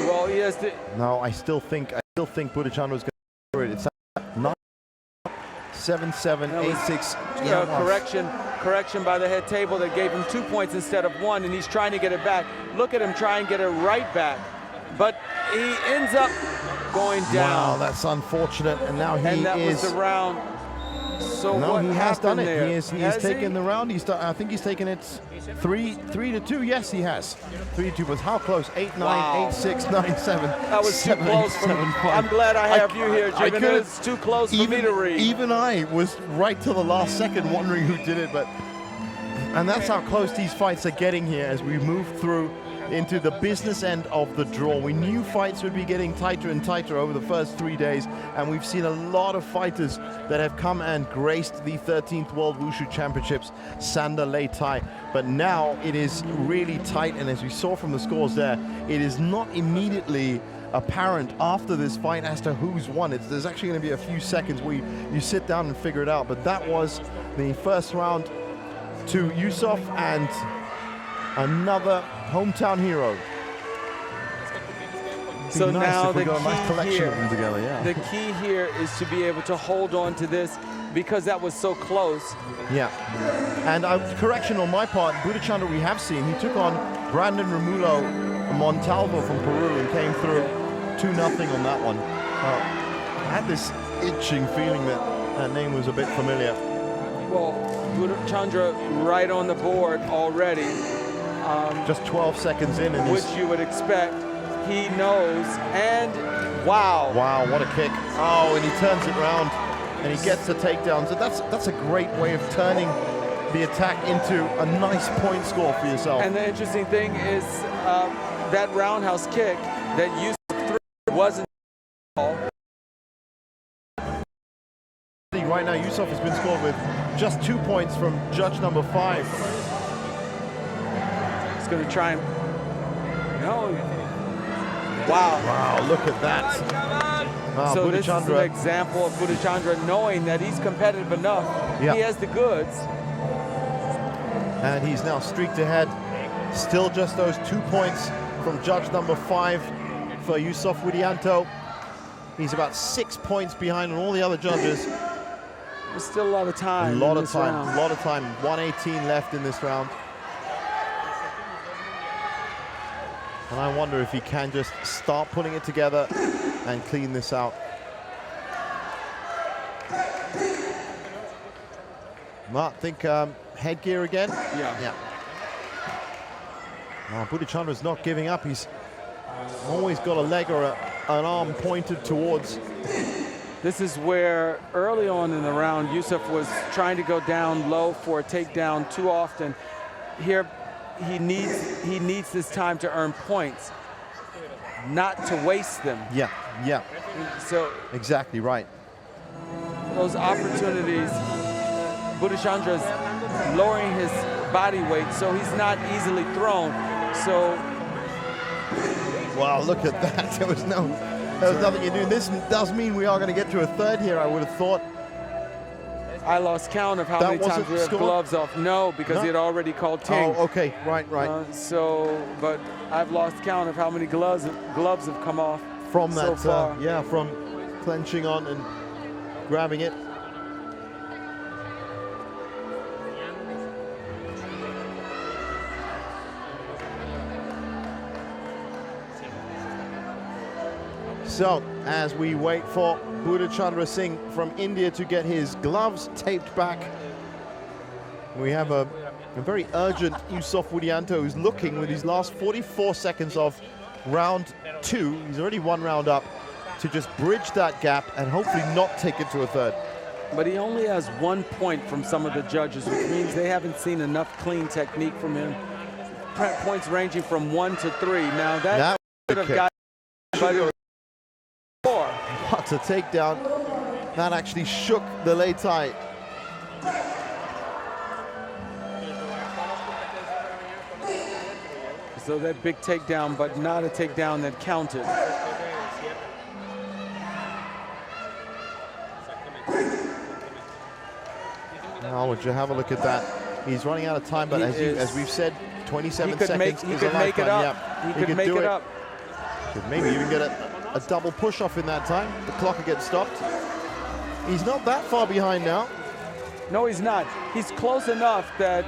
Well, he has to. No, I still think Buddhachandra is going to do it. It's 9-7-7, 8-6. Correction by the head table that gave him 2 points instead of 1, and he's trying to get it back. Look at him try and get it right back, but he ends up going down. Wow, that's unfortunate, and now he is. And that was the round. So no, he has done it. There? He has taken the round. I think he's taken it 3-2. Yes, he has. 3-2. But how close? 8-9, Wow. 8-6, 9-7. That was 7, too close for me. 7, 5. I'm glad I have you here, Jim. It's too close for me to read. Even I was right till the last second wondering who did it, and that's how close these fights are getting here as we move through into the business end of the draw. We knew fights would be getting tighter and tighter over the first 3 days, and we've seen a lot of fighters that have come and graced the 13th World Wushu Championships, Sanda Lei Tai. But now it is really tight, and as we saw from the scores there, it is not immediately apparent after this fight as to who's won. There's actually going to be a few seconds where you sit down and figure it out, but that was the first round to Yusuf and another hometown hero. So nice now if we the got a nice key collection here, of them together, yeah. the key here is to be able to hold on to this because that was so close. Yeah, and correction on my part, Buddhachandra we have seen, he took on Brandon Romulo Montalvo from Peru and came through 2-0 on that one. I had this itching feeling that name was a bit familiar. Well, Buddhachandra right on the board already. Just 12 seconds in, and which you would expect. He knows, and wow. Wow, what a kick. Oh, and he turns it around, and he gets the takedown. So that's a great way of turning the attack into a nice point score for yourself. And the interesting thing is that roundhouse kick that Yusuf threw wasn't all. Right now, Yusuf has been scored with just 2 points from judge number 5. He's going to try and... No. Wow. Wow, look at that. Wow, so this is an example of Buddhachandra knowing that he's competitive enough. Yeah. He has the goods. And he's now streaked ahead. Still just those 2 points from judge number 5 for Yusuf Widianto. He's about 6 points behind on all the other judges. There's still a lot of time. A lot of time. 118 left in this round. And I wonder if he can just start putting it together and clean this out. Well, I think headgear again. Yeah. Buddhachandra's not giving up. He's Always got a leg or an arm pointed towards. This is where early on in the round, Yusuf was trying to go down low for a takedown too often. Here, he needs this time to earn points, not to waste them. Yeah, yeah. So exactly right. Those opportunities, Budashandra's lowering his body weight, so he's not easily thrown. So, wow, look at that. There was nothing you do. This does mean we are going to get to a third here, I would have thought. I lost count of how many times we had gloves off. No, because he had already called Ting. Oh, okay, right. But I've lost count of how many gloves have come off from that. So far. Yeah, from clenching on and grabbing it. So, as we wait for Budachandra Singh from India to get his gloves taped back, we have a very urgent Yusuf Widianto who's looking with his last 44 seconds of round 2. He's already 1 round up to just bridge that gap and hopefully not take it to a third. But he only has 1 point from some of the judges, which means they haven't seen enough clean technique from him. Points ranging from 1 to 3. Now that could have got. What a takedown. That actually shook the Lei Tai. So that big takedown, but not a takedown that counted. Now, would you have a look at that? He's running out of time, but as we've said, 27 seconds is a lifetime. Make it up. Yeah, he could make it up. Could maybe even get a double push-off in that time. The clock will get stopped. He's not that far behind now. No, he's not. He's close enough that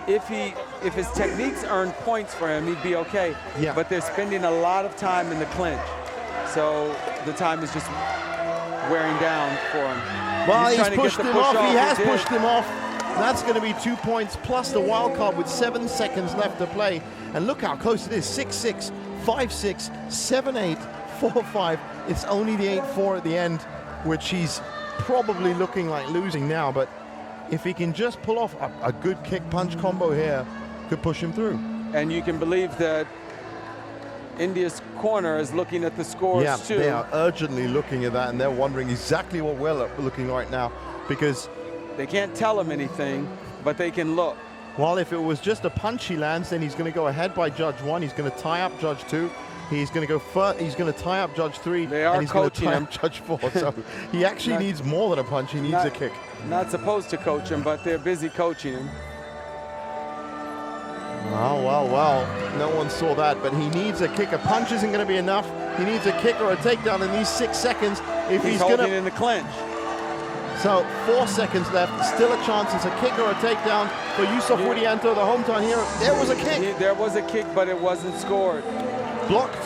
if his techniques earn points for him, he'd be okay. Yeah. But they're spending a lot of time in the clinch, so the time is just wearing down for him. Well, he's pushed him off. He has pushed him off. That's going to be 2 points plus the wild card with 7 seconds left to play. And look how close it is. 6-6, 5-6, 7-8, 4-5. It's only the 8-4 at the end, which he's probably looking like losing now. But if he can just pull off a good kick-punch combo here, could push him through. And you can believe that India's corner is looking at the scores too. Yeah, they are urgently looking at that, and they're wondering exactly what we're looking right now, because they can't tell him anything, but they can look. Well, if it was just a punch he lands, then he's going to go ahead by Judge 1. He's going to tie up Judge 2. He's going to go he's going to tie up Judge 3. And he's going to tie up Judge 4. So he actually needs more than a punch. He needs a kick. Not supposed to coach him, but they're busy coaching him. Well. No one saw that, but he needs a kick. A punch isn't going to be enough. He needs a kick or a takedown in these 6 seconds. If he's going to in the clinch. So 4 seconds left, still a chance. It's a kick or a takedown for Yusuf Widianto, the hometown hero. There was a kick. There was a kick, but it wasn't scored. Blocked,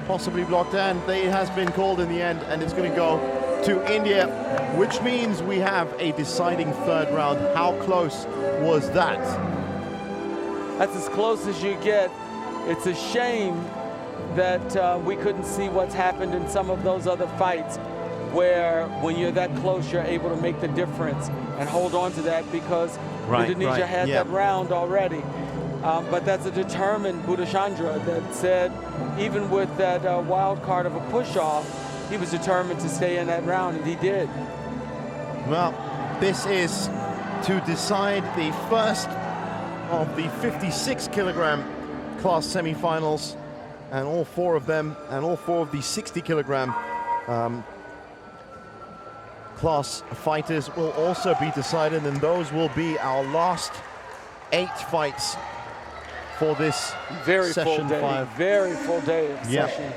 possibly blocked, and it has been called in the end, and it's going to go to India, which means we have a deciding third round. How close was that? That's as close as you get. It's a shame that we couldn't see what's happened in some of those other fights, where when you're that close, you're able to make the difference and hold on to that, because Indonesia had that round already. But that's a determined Budashandra that said, even with that wild card of a push-off, he was determined to stay in that round, and he did. Well, this is to decide the first of the 56-kilogram class semifinals, and all 4 of them, and all 4 of the 60-kilogram class fighters will also be decided, and those will be our last 8 fights for this session 5. Very full day of session.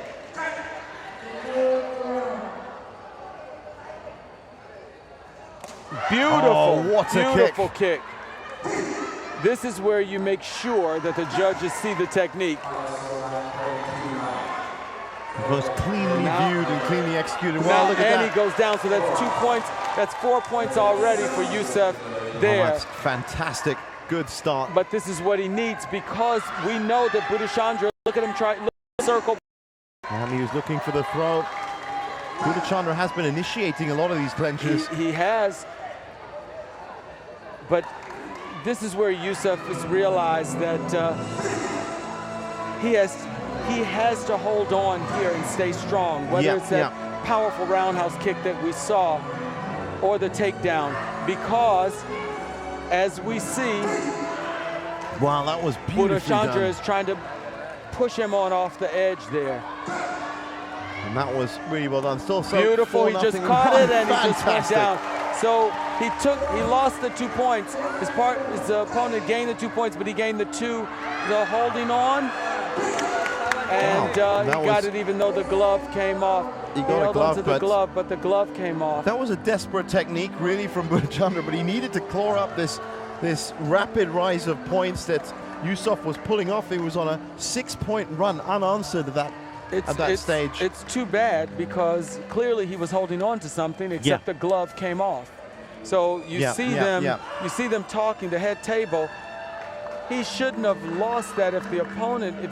Beautiful, what a beautiful kick. This is where you make sure that the judges see the technique. It was cleanly viewed and cleanly executed. Well, look at that. And he goes down, so that's 2 points. That's 4 points already for Yusuf there. That's fantastic. Good start. But this is what he needs, because we know that Budashandra Look at him try, look at the circle. And he was looking for the throw. Gurachandra has been initiating a lot of these clenches. He has. But this is where Yusuf has realized that he has to hold on here and stay strong, whether it's that powerful roundhouse kick that we saw or the takedown, because as we see, wow, that was beautifully done. Gurachandra is trying to push him on off the edge there. And that was really well done. Still so beautiful. He just caught it and he just went down. So he lost the 2 points. His opponent gained the 2 points, but he gained the holding on. And he got it even though the glove came off. He got a glove, but the glove came off. That was a desperate technique, really, from Gurachandra, but he needed to claw up this rapid rise of points that Yusuf was pulling off. He was on a 6-point run unanswered at that stage. It's too bad because clearly he was holding on to something, except the glove came off. So you see them talking, the head table. He shouldn't have lost that if he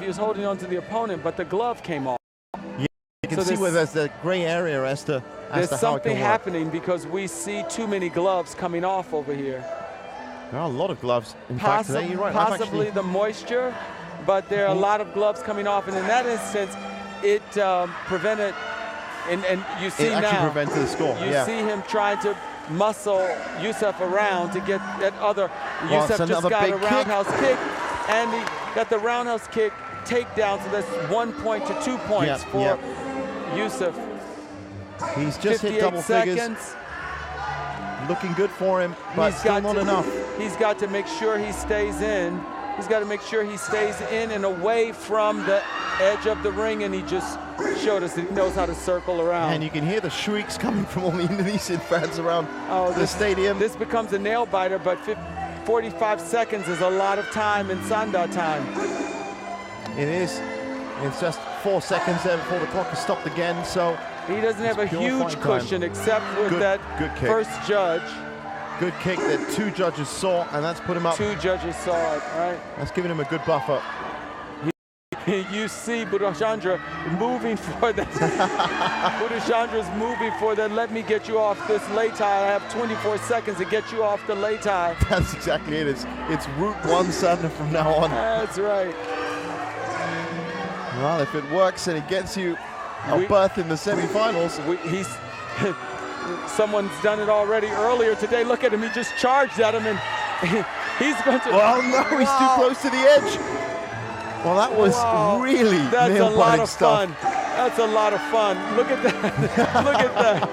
was holding on to the opponent, but the glove came off. Yeah, you can see where there's the gray area as to there's how something it can work. happening because we see too many gloves coming off over here. There are a lot of gloves. In fact, today, you're right. Possibly the moisture, but there are a lot of gloves coming off, and in that instance, it prevented. And you see now, it actually prevented the score. You see him trying to muscle Yusuf around to get that other. Yusuf just got a roundhouse kick, and he got the roundhouse kick takedown. So that's 1 point to 2 points for Yusuf. He's just hit double figures. Looking good for him, but still not enough. He's got to make sure he stays in. He's got to make sure he stays in and away from the edge of the ring, and he just showed us that he knows how to circle around. And you can hear the shrieks coming from all the Indonesian fans around the stadium. This becomes a nail biter, but 45 seconds is a lot of time in Sanda time. It is. It's just 4 seconds there before the clock is stopped again, so he doesn't have a huge cushion except with that first judge. Good kick that 2 judges saw, and that's put him up. 2 judges saw it, right? That's given him a good buffer. You see Gurachandra moving for that. Gurachandra's moving for that. Let me get you off this lei tai. I have 24 seconds to get you off the lei tai. That's exactly it. It's route 1 Sanda from now on. That's right. Well, if it works and it gets you a berth in the semifinals. Someone's done it already earlier today. Look at him. He just charged at him, and he's going to. Well, no, he's too close to the edge. Well, that was really nail-biting stuff. That's a lot of fun. Look at that. Look at that.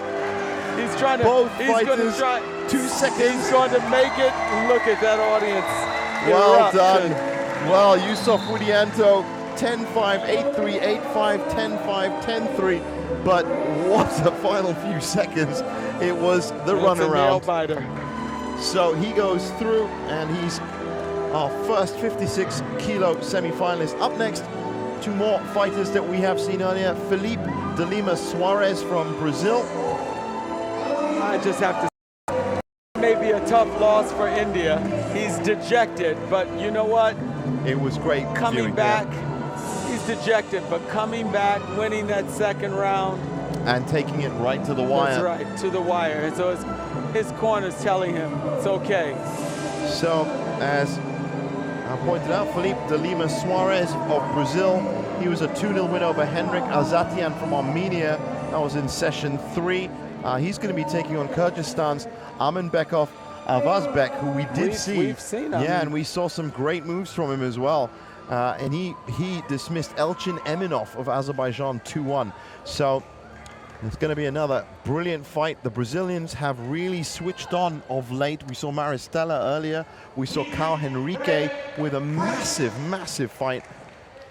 He's trying to. Both he's fighters, going to try. 2 seconds. He's going to make it. Look at that audience. Well done. Well, Yusuf Widianto, 10-5, 8-3, 8-5, 10-5, 10-3. But what a final few seconds. It was the runaround. Nail-biter. So he goes through, and he's our first 56-kilo semi-finalist. Up next, 2 more fighters that we have seen earlier. Felipe de Lima Suarez from Brazil. I just have to say, maybe a tough loss for India. He's dejected, but you know what? It was great. Coming back. He's dejected, but coming back, winning that second round. And taking it right to the wire. That's right, to the wire. And so his corner's telling him it's okay. So, as I pointed out, Felipe de Lima Suarez of Brazil, he was a 2-0 win over Henrik Azatian from Armenia. That was in session 3. He's going to be taking on Kyrgyzstan's Armanbekov Avazbek, who we've seen. Yeah, and we saw some great moves from him as well. And he dismissed Elchin Eminov of Azerbaijan 2-1. So it's going to be another brilliant fight. The Brazilians have really switched on of late. We saw Maristella earlier. We saw Carl Henrique with a massive fight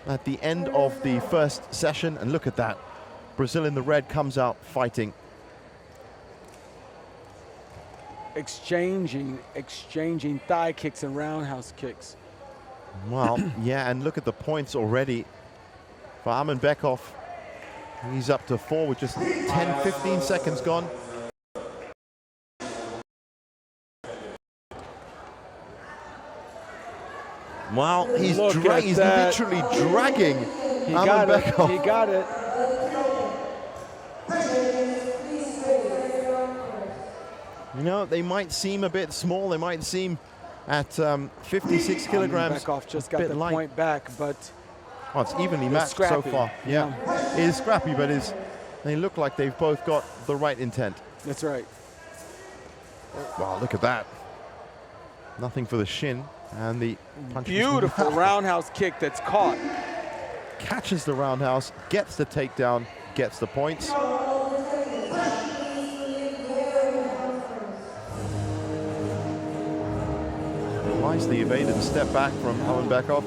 at the end of the first session. And look at that. Brazil in the red comes out fighting. Exchanging thigh kicks and roundhouse kicks. Well, yeah, and look at the points already for Armanbekov. He's up to 4 with just 10-15 seconds gone. Well, he's Look at he's that. literally dragging He got it. Bekov. He got it. You know, they might seem a bit small. They might seem at 56 kilograms. Bekov just got the light. point back, but it's evenly matched scrappy. so far. Yeah, it is scrappy, but they look like they've both got the right intent. that's right. Wow, look at that. Nothing for the shin, and the punch. Beautiful roundhouse kick that's caught. Catches the roundhouse, gets the takedown, gets the points. Nicely evaded and step back from Bekov.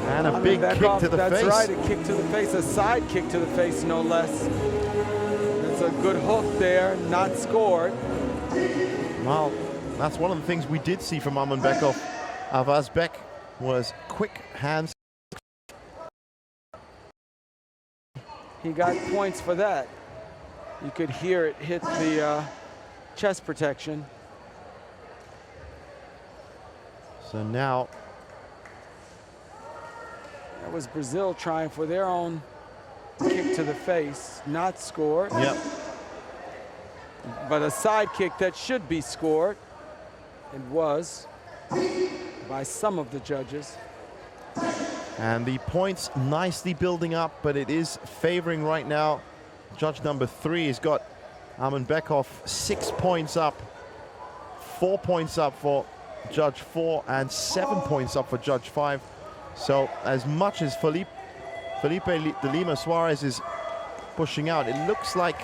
And a big kick to the face. That's right, a kick to the face, a side kick to the face, no less. That's a good hook there, not scored. Well, that's one of the things we did see from Bekov. Avazbek was quick hands. He got points for that. You could hear it hit the chest protection. So now that was Brazil trying for their own kick to the face, not scored. Yep. But a side kick that should be scored. It was by some of the judges. And the points nicely building up, but it is favoring right now. Judge number 3 has got Bekov 6 points up, 4 points up for Judge 4, and 7 points up for Judge 5. So as much as Felipe de Lima Suarez is pushing out, it looks like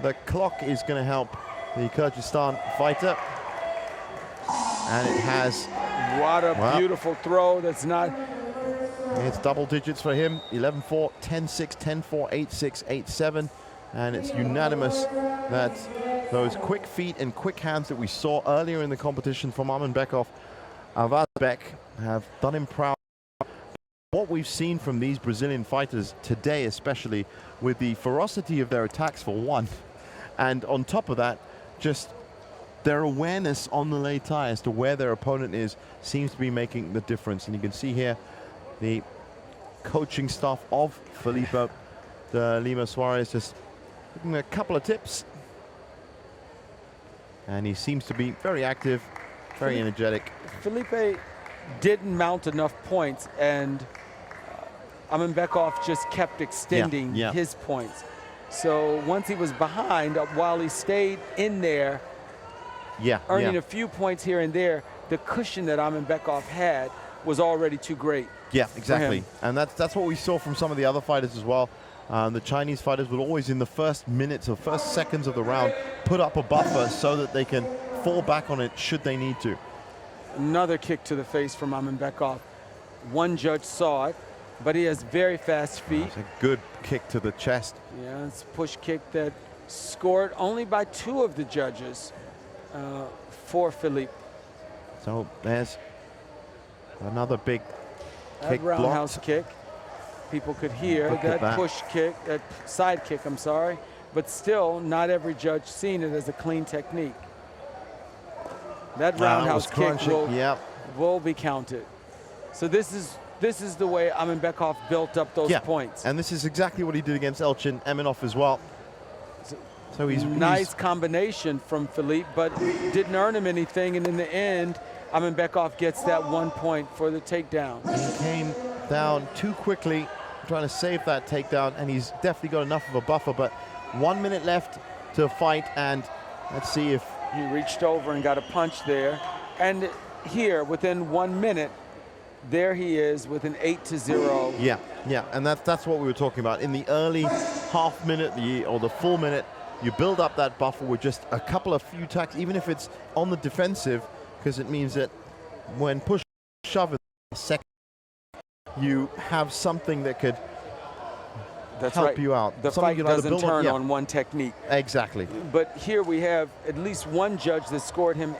the clock is going to help the Kyrgyzstan fighter. And it has. What a beautiful throw. That's not. It's double digits for him. 11-4, 10-6, 10-4, 8-6, 8-7. And it's unanimous that those quick feet and quick hands that we saw earlier in the competition from Bekov, Avazbek, have done him proud. What we've seen from these Brazilian fighters today, especially with the ferocity of their attacks for one, and on top of that, just their awareness on the lei tai as to where their opponent is, seems to be making the difference. And you can see here the coaching staff of Felipe de Lima Suarez just giving him a couple of tips. And he seems to be very active, very energetic. Felipe didn't mount enough points, and Bekov just kept extending his points. So once he was behind, while he stayed in there, earning a few points here and there, the cushion that Bekov had was already too great. Yeah, exactly. And that's what we saw from some of the other fighters as well. The Chinese fighters would always, in the first minutes or first seconds of the round, put up a buffer so that they can fall back on it should they need to. Another kick to the face from Bekov. One judge saw it, but he has very fast feet. It's a good kick to the chest. Yeah, it's a push kick that scored only by 2 of the judges for Felipe. So there's another big kick, roundhouse kick. People could hear that push kick, that side kick, I'm sorry. But still, not every judge seen it as a clean technique. That roundhouse kick will be counted. So this is the way Bekov built up those points. And this is exactly what he did against Elchin Eminov as well. So he's nice combination from Felipe, but didn't earn him anything. And in the end, Bekov gets that 1 point for the takedown. He came down too quickly, trying to save that takedown, and he's definitely got enough of a buffer. But 1 minute left to fight, and let's see if he reached over and got a punch there. And here, within 1 minute, there he is with an 8-0. Yeah, and that's what we were talking about. In the early half minute or the full minute, you build up that buffer with just a couple of few attacks, even if it's on the defensive, because it means that when push shove in the second, you have something that could help you out. The fight doesn't turn on one technique. Exactly. But here we have at least one judge that scored him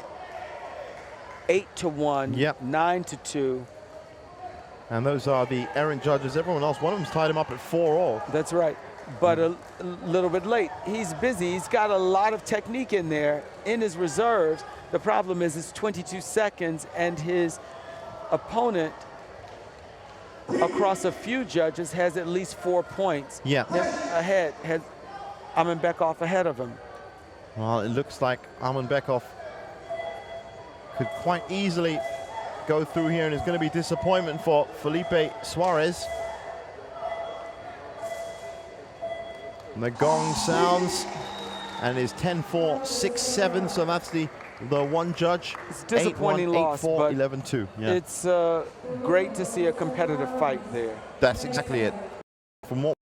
8-1, 9-2. And those are the errant judges. Everyone else, one of them's tied him up at 4-all. That's right. but a little bit late. He's busy. He's got a lot of technique in there in his reserves. The problem is it's 22 seconds, and his opponent across a few judges has at least 4 points. Yeah. Ahead, has Bekov ahead of him. Well, it looks like Bekov could quite easily go through here, and it's going to be disappointment for Felipe Suarez. And the gong sounds, and it's 10-4, 6-7, so that's the one judge. It's a disappointing loss, 8-4, but 11-2. Yeah. It's great to see a competitive fight there. That's exactly it. From what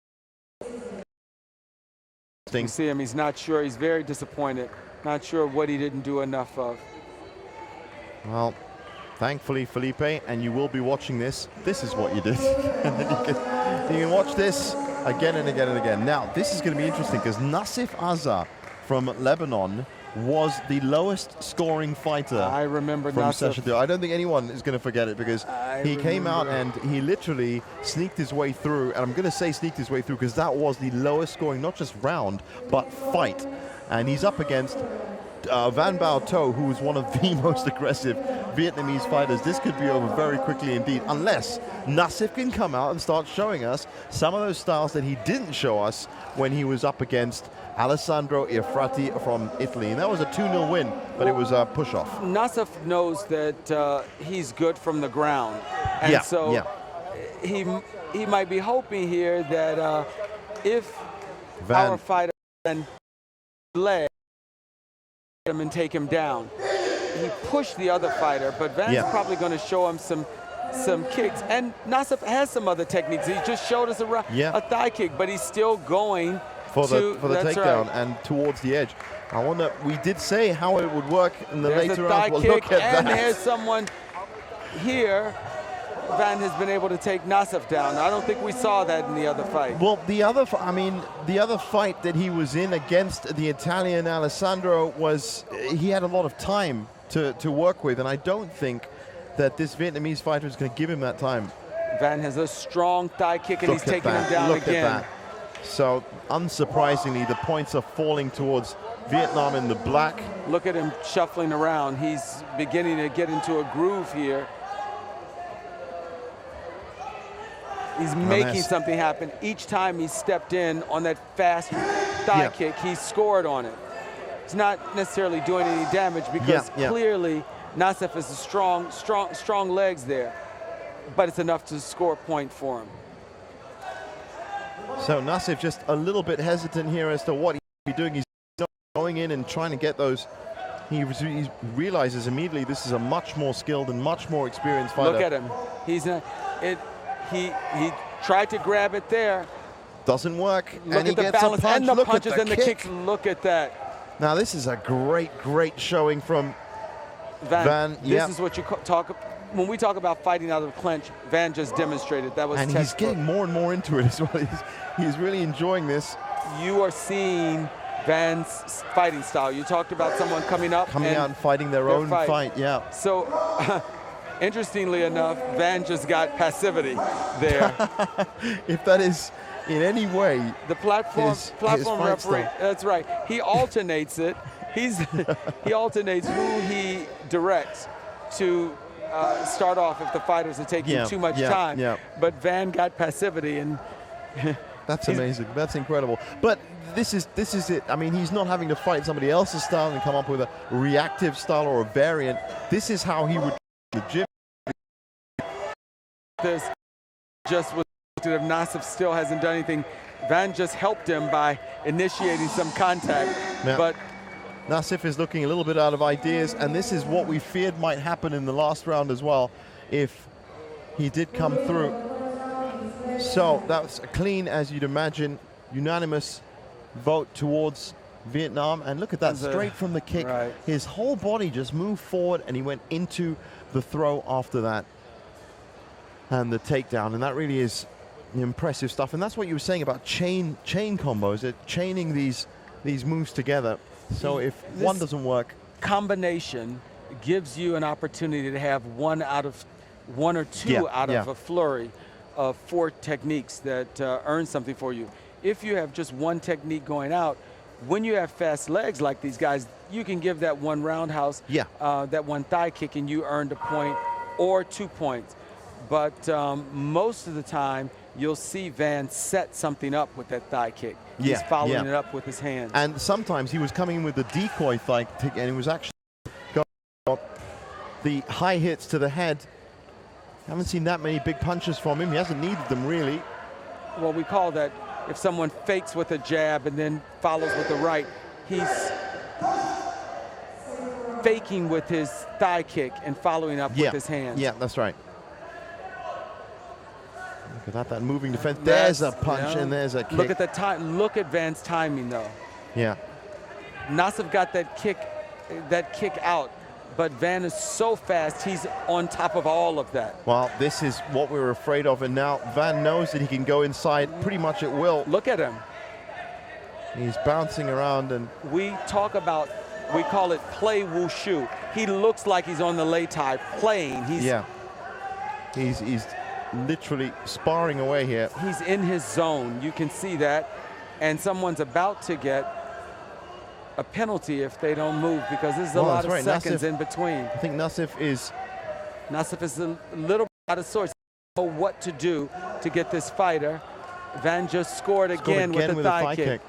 you see him, he's not sure. He's very disappointed. Not sure what he didn't do enough of. Well, thankfully, Felipe, and you will be watching this. This is what you did. And then you can watch this again and again and again. Now, this is going to be interesting because Nassif Azar from Lebanon was the lowest scoring fighter. I remember from Nassif. Session 2. I don't think anyone is going to forget it because he came out and he literally sneaked his way through. And I'm going to say sneaked his way through because that was the lowest scoring, not just round, but fight. And he's up against Van Bao To, who is one of the most aggressive Vietnamese fighters. This could be over very quickly indeed, unless Nassif can come out and start showing us some of those styles that he didn't show us when he was up against Alessandro Irfrati from Italy. And that was a 2-0 win, but it was a push-off. Nassif knows that he's good from the ground. And so he might be hoping here that if our fighter can leg him and take him down. He pushed the other fighter, but Van's probably going to show him some kicks. And Nassif has some other techniques. He just showed us a thigh kick, but he's still going for the takedown and towards the edge. I wonder, we did say how it would work in the later rounds. Well, look at that. And there's someone here. Van has been able to take Nassif down. I don't think we saw that in the other fight. Well, the other fight that he was in against the Italian Alessandro was, he had a lot of time to work with, and I don't think that this Vietnamese fighter is going to give him that time. Van has a strong thigh kick, and he's taking him down again. At that. So, unsurprisingly, the points are falling towards Vietnam in the black. Look at him shuffling around. He's beginning to get into a groove here. He's making something happen. Each time he stepped in on that fast thigh kick, he scored on it. It's not necessarily doing any damage because clearly Nassif has strong legs there, but it's enough to score a point for him. So Nassif just a little bit hesitant here as to what he's doing. He's going in and trying to get those. He realizes immediately this is a much more skilled and much more experienced fighter. Look at him. He tried to grab it there. Doesn't work. Look and at the balance and the punches and the kicks. Look at that. Now this is a great showing from Van. This is what you talk when we talk about fighting out of the clinch. Van just demonstrated that was. And he's getting more and more into it as well. He's really enjoying this. You are seeing Van's fighting style. You talked about someone coming out and fighting their own fight. Yeah. So. Interestingly enough, Van just got passivity there. If that is in any way the platform referee, that's right. He alternates it. He alternates who he directs to start off if the fighters are taking too much time. Yeah. But Van got passivity, and that's amazing. That's incredible. But this is it. I mean, he's not having to fight somebody else's style and come up with a reactive style or a variant. This is how he would the gym. This just was if Nassif still hasn't done anything. Van just helped him by initiating some contact. Yeah. But Nassif is looking a little bit out of ideas, and this is what we feared might happen in the last round as well if he did come through. So that's a clean, as you'd imagine, unanimous vote towards Vietnam. And look at that, straight from the kick. Right. His whole body just moved forward, and he went into the throw after that. And the takedown, and that really is impressive stuff. And that's what you were saying about chain combos, chaining these moves together. So if one doesn't work, combination gives you an opportunity to have one or two out of a flurry of 4 techniques that earn something for you. if you have just one technique going out, when you have fast legs like these guys, you can give that one roundhouse, that one thigh kick, and you earned a point or 2 points. But most of the time, you'll see Van set something up with that thigh kick. He's following it up with his hands. And sometimes he was coming in with the decoy thigh kick, and he was actually got the high hits to the head. Haven't seen that many big punches from him. He hasn't needed them, really. Well, we call that if someone fakes with a jab and then follows with the right, he's faking with his thigh kick and following up with his hands. Yeah, that's right. Look at that moving defense. There's a punch and there's a kick. Look at the time. Look at Van's timing, though. Yeah. Nassif got that kick out, but Van is so fast, he's on top of all of that. Well, this is what we were afraid of, and now Van knows that he can go inside pretty much at will. Look at him. He's bouncing around, and we call it play wushu. He looks like he's on the lei tai playing. He's literally sparring away here. He's in his zone. You can see that, and someone's about to get a penalty if they don't move, because there's a lot of seconds in between. I think Nassif is a little out of sorts. He doesn't know what to do to get this fighter. Van just scored again with the thigh kick.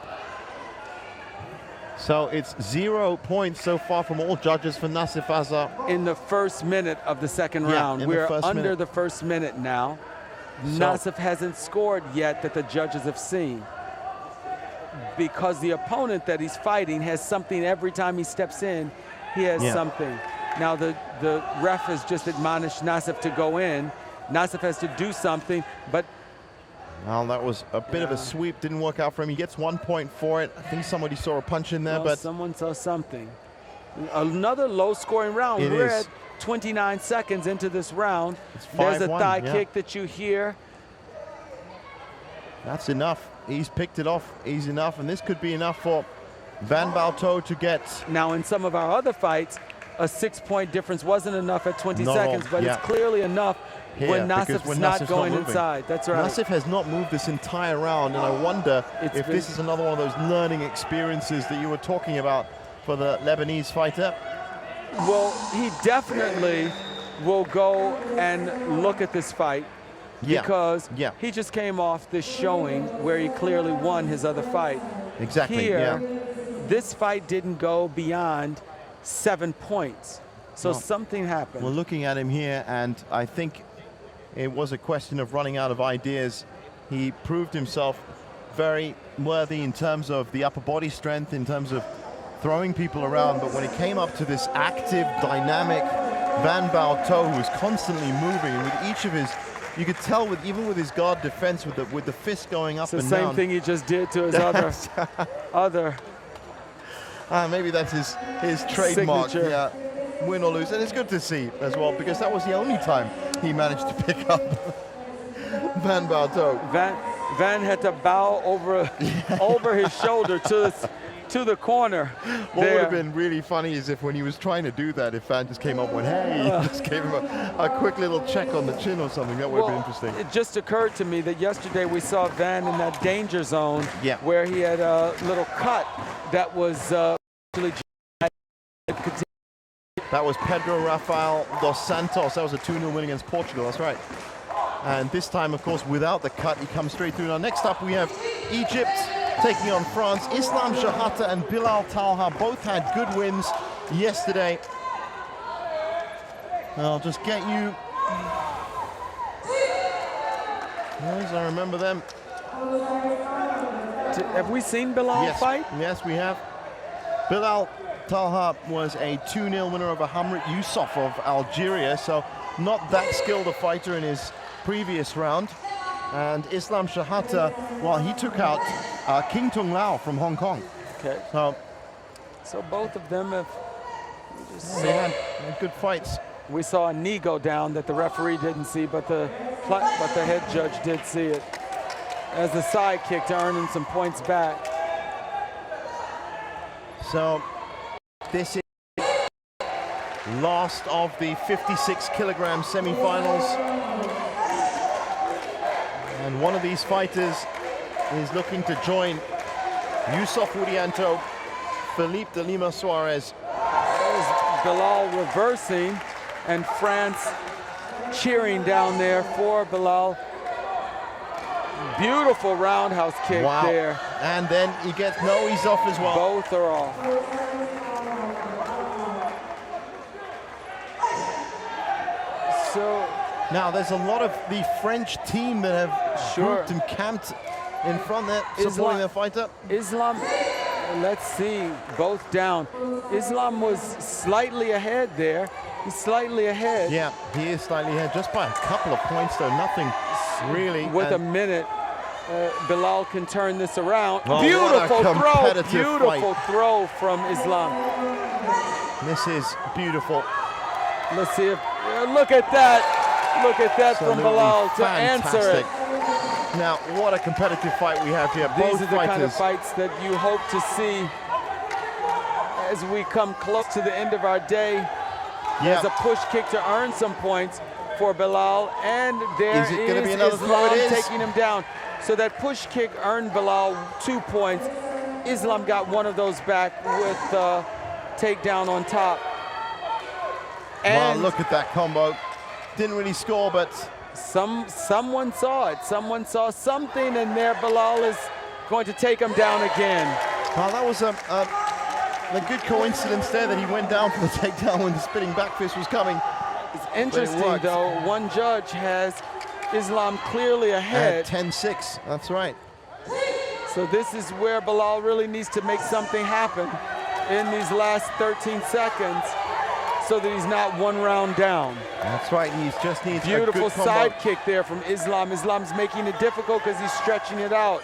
So it's 0 points so far from all judges for Nassif Azar. In the first minute of the second round. We're under the first minute now. Nassif hasn't scored yet that the judges have seen, because the opponent that he's fighting has something every time he steps in. He has something. Now the ref has just admonished Nassif to go in. Nassif has to do something, but well, that was a bit of a sweep. Didn't work out for him. He gets 1 point for it. I think somebody saw a punch in there, but someone saw something. Another low-scoring round. We're at 29 seconds into this round. There's a thigh kick that you hear. That's enough. He's picked it off. He's enough, and this could be enough for Van Balto to get. Now, in some of our other fights, a 6-point difference wasn't enough at 20 seconds, but it's clearly enough here, when Nassif's not going inside. That's right. Nassif has not moved this entire round, and I wonder if this is another one of those learning experiences that you were talking about for the Lebanese fighter. Well, he definitely will go and look at this fight, because he just came off this showing where he clearly won his other fight. Exactly. Here, this fight didn't go beyond 7 points. So something happened. We're looking at him here, and I think it was a question of running out of ideas. He proved himself very worthy in terms of the upper body strength, in terms of throwing people around, but when it came up to this active, dynamic Van Balto, who was constantly moving, and with each of his, you could tell even with his guard defense, with the fist going up and down. It's the same thing he just did to his other. Maybe that's his trademark. Signature. Yeah, win or lose, and it's good to see as well, because that was the only time he managed to pick up Van Balto. Van had to bow over his shoulder to the corner. What would have been really funny is if when he was trying to do that, if Van just came up and went, hey, just gave him a quick little check on the chin or something. That would have been interesting. It just occurred to me that yesterday we saw Van in that danger zone where he had a little cut that was actually. That was Pedro Rafael dos Santos. That was a 2-0 win against Portugal. That's right. And this time, of course, without the cut, he comes straight through. Now, next up, we have Egypt taking on France. Islam Shahata and Bilal Talha both had good wins yesterday. I'll just get you. As I remember them. Have we seen Bilal fight? Yes, we have. Bilal Talha was a 2-0 winner over Hamrit Youssouf of Algeria, so not that skilled a fighter in his previous round. And Islam Shahata, well, he took out King Tung Lao from Hong Kong. Okay. So both of them have had good fights. We saw a knee go down that the referee didn't see, but the head judge did see it as a side kick to earn him some points back. So this is last of the 56-kilogram semifinals. And one of these fighters is looking to join Yusuf Widianto, Philippe de Lima Suarez. There's Bilal reversing, and France cheering down there for Bilal. Beautiful roundhouse kick there. And then he gets, no, he's off as well. Both are off. So now there's a lot of the French team that have grouped and camped in front there, supporting their fighter. Islam, let's see, both down. Islam was slightly ahead there. He's slightly ahead. Yeah, he is slightly ahead, just by a couple of points though, nothing really. With a minute, Bilal can turn this around. Oh, beautiful throw, beautiful throw from Islam. This is beautiful. Let's see if, look at that from Bilal to fantastic. answer it. Now, what a competitive fight we have here. These are the kind of fights that you hope to see as we come close to the end of our day. There's a push kick to earn some points for Bilal, and there is Islam taking him down. So that push kick earned Bilal 2 points. Islam got one of those back with takedown on top. And look at that combo. Didn't really score, but someone saw it. Someone saw something, and there Bilal is going to take him down again. Well, that was a good coincidence there that he went down for the takedown when the spinning back fist was coming. It's interesting, though. One judge has Islam clearly ahead. 10-6, that's right. So this is where Bilal really needs to make something happen in these last 13 seconds so that he's not one round down. That's right, he just needs a beautiful good combo. Side kick there from Islam. Islam's making it difficult because he's stretching it out.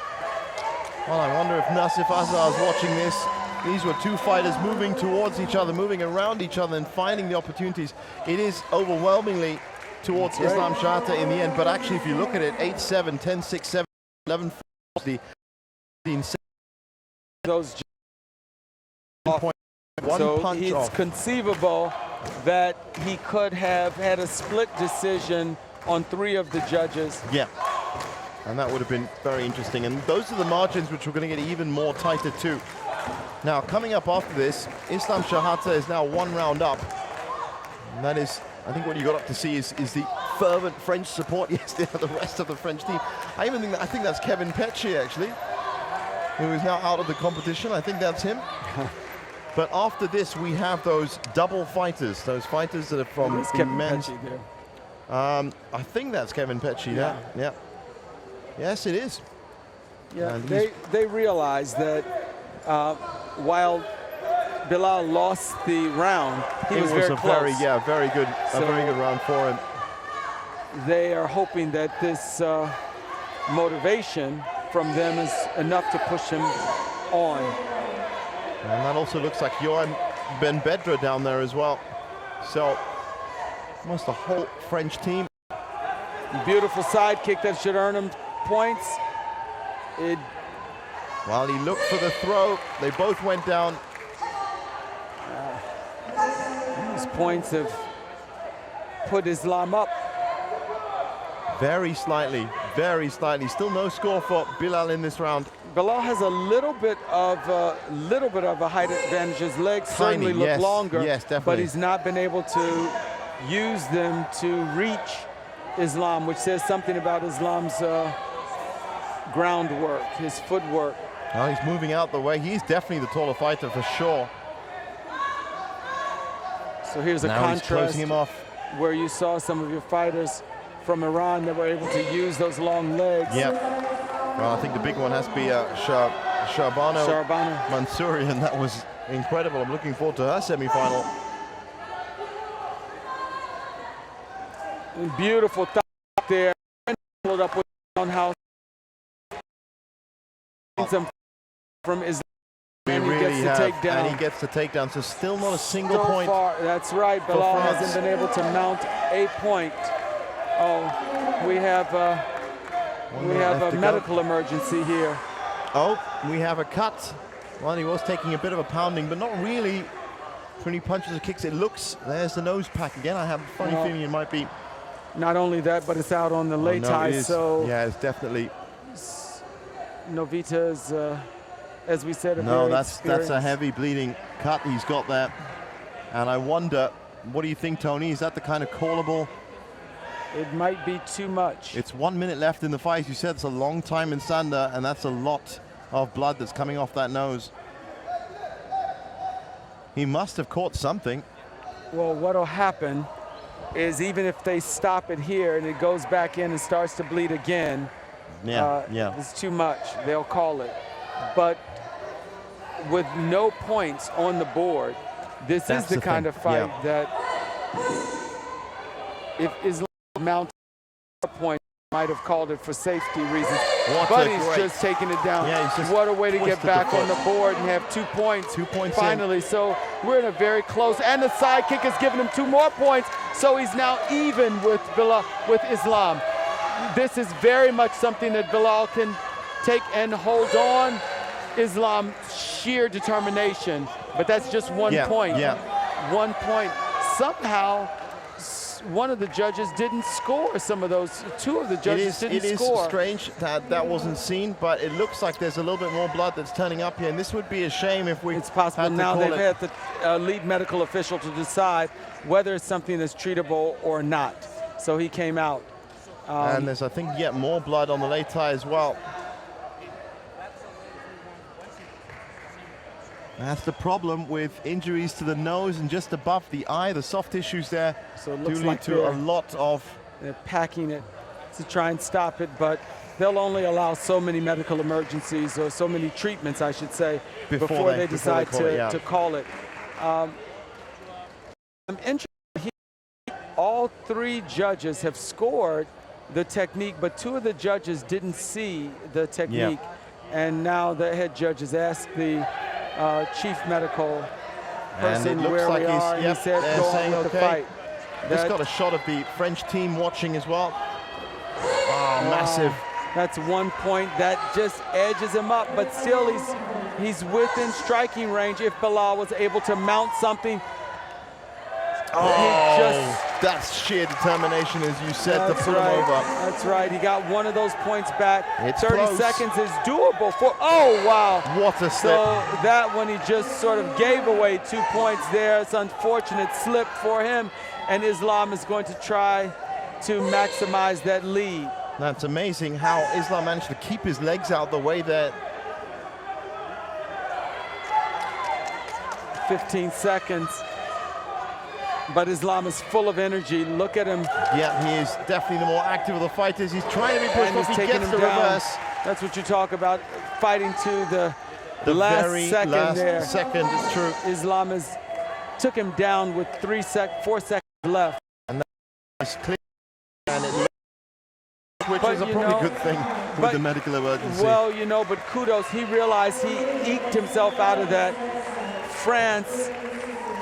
Well, I wonder if Nassif Azar is watching this. These were two fighters moving towards each other, moving around each other and finding the opportunities. It is overwhelmingly towards Islam Shahata in the end, but actually if you look at it, 8-7, 10-6, 7, 11, 14, those point, one so punch it's off. Conceivable that he could have had a split decision on 3 of the judges. Yeah, and that would have been very interesting. And those are the margins which we're going to get even more tighter too. Now, coming up after this, Islam Shahata is now 1 round up. And that is, I think what you got up to see is the fervent French support yesterday of the rest of the French team. I think that's Kevin Petchy, actually, who is now out of the competition. I think that's him. But after this, we have those double fighters, those fighters that are from the men's. I think that's Kevin Petchy. Yeah. Yes, it is. Yeah, they realize that while Bilal lost the round, he was very close. Very good round for him. They are hoping that this motivation from them is enough to push him on. And that also looks like Johan Ben Bedra down there as well. So almost the whole French team. Beautiful side kick that should earn him points. While he looked for the throw, they both went down. These points have put Islam up. Very slightly. Still no score for Bilal in this round. Bilal has a little bit of a height advantage. His legs certainly look longer, yes, definitely. But he's not been able to use them to reach Islam, which says something about Islam's groundwork, his footwork. Oh, he's moving out the way. He's definitely the taller fighter for sure. So here's a contrast him off. where you saw some of your fighters from Iran that were able to use those long legs. Yep. Well, I think the big one has to be Sharbano Mansouri, and that was incredible. I'm looking forward to her semi-final. Beautiful top there. Pulled up with roundhouse. From Islam. And he gets the takedown. So still not a single point. That's right. Bilal hasn't been able to mount a point. Oh, we have a medical emergency here. Oh, we have a cut. Well, he was taking a bit of a pounding, but not really. When he punches or kicks, it looks, there's the nose pack again. I have a funny feeling it might be. Not only that, but it's out on the lay tie. So yeah, it's definitely. Novita's, as we said, No, that's a heavy bleeding cut he's got there. And I wonder, what do you think, Tony? Is that the kind of callable? It might be too much. It's 1 minute left in the fight. You said it's a long time in Sanda, and that's a lot of blood that's coming off that nose. He must have caught something. Well, what'll happen is even if they stop it here and it goes back in and starts to bleed again, it's too much. They'll call it. But with no points on the board, this is the kind of fight that if Islam mounted a point, might have called it for safety reasons. But he's just taking it down. What a way to get back on the board and have 2 points. 2 points finally. In. So we're in a very close, and the side kick has given him 2 more points. So he's now even with Islam. This is very much something that Bilal can take and hold on. Islam sheer determination, but that's just 1 point. 1 point. Somehow, one of the judges didn't score some of those. 2 of the judges didn't score. It is strange that wasn't seen, but it looks like there's a little bit more blood that's turning up here, and this would be a shame if we. It's possible now they've had the lead medical official to decide whether it's something that's treatable or not. So he came out. And there's, I think, yet more blood on the late tie as well. That's the problem with injuries to the nose and just above the eye. The soft tissues there so it looks do lead to a lot of. They're packing it to try and stop it, but they'll only allow so many medical emergencies, or so many treatments, I should say, before they decide to call it. I'm interested here. All 3 judges have scored the technique, but 2 of the judges didn't see the technique. And now the head judge has asked the chief medical person where we are, and he said go on with the fight. Just got a shot of the French team watching as well. Oh, massive. That's 1 point. That just edges him up, but still he's within striking range if Bilal was able to mount something. That's sheer determination, as you said, to pull him over. That's right. He got one of those points back. It's 30 close. seconds is doable for. Oh, wow. What a slip. So that one, he just sort of gave away 2 points there. It's unfortunate slip for him, and Islam is going to try to maximize that lead. That's amazing how Islam managed to keep his legs out the way that. 15 seconds. But Islam is full of energy. Look at him. Yeah, he is definitely the more active of the fighters. He's trying to be pushed off. He gets the reverse. That's what you talk about, fighting to the last very second last there. second, it's true. Islam took him down with 4 seconds left. And that's clear. And which is a probably good thing with the medical emergency. Well, but kudos. He realized he eked himself out of that. France,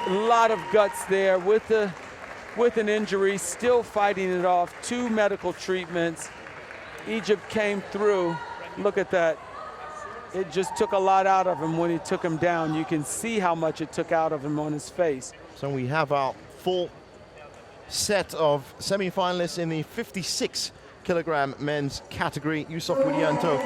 a lot of guts there with an injury, still fighting it off. 2 medical treatments. Egypt came through. Look at that. It just took a lot out of him when he took him down. You can see how much it took out of him on his face. So we have our full set of semi-finalists in the 56-kilogram men's category. Yusuf Widianto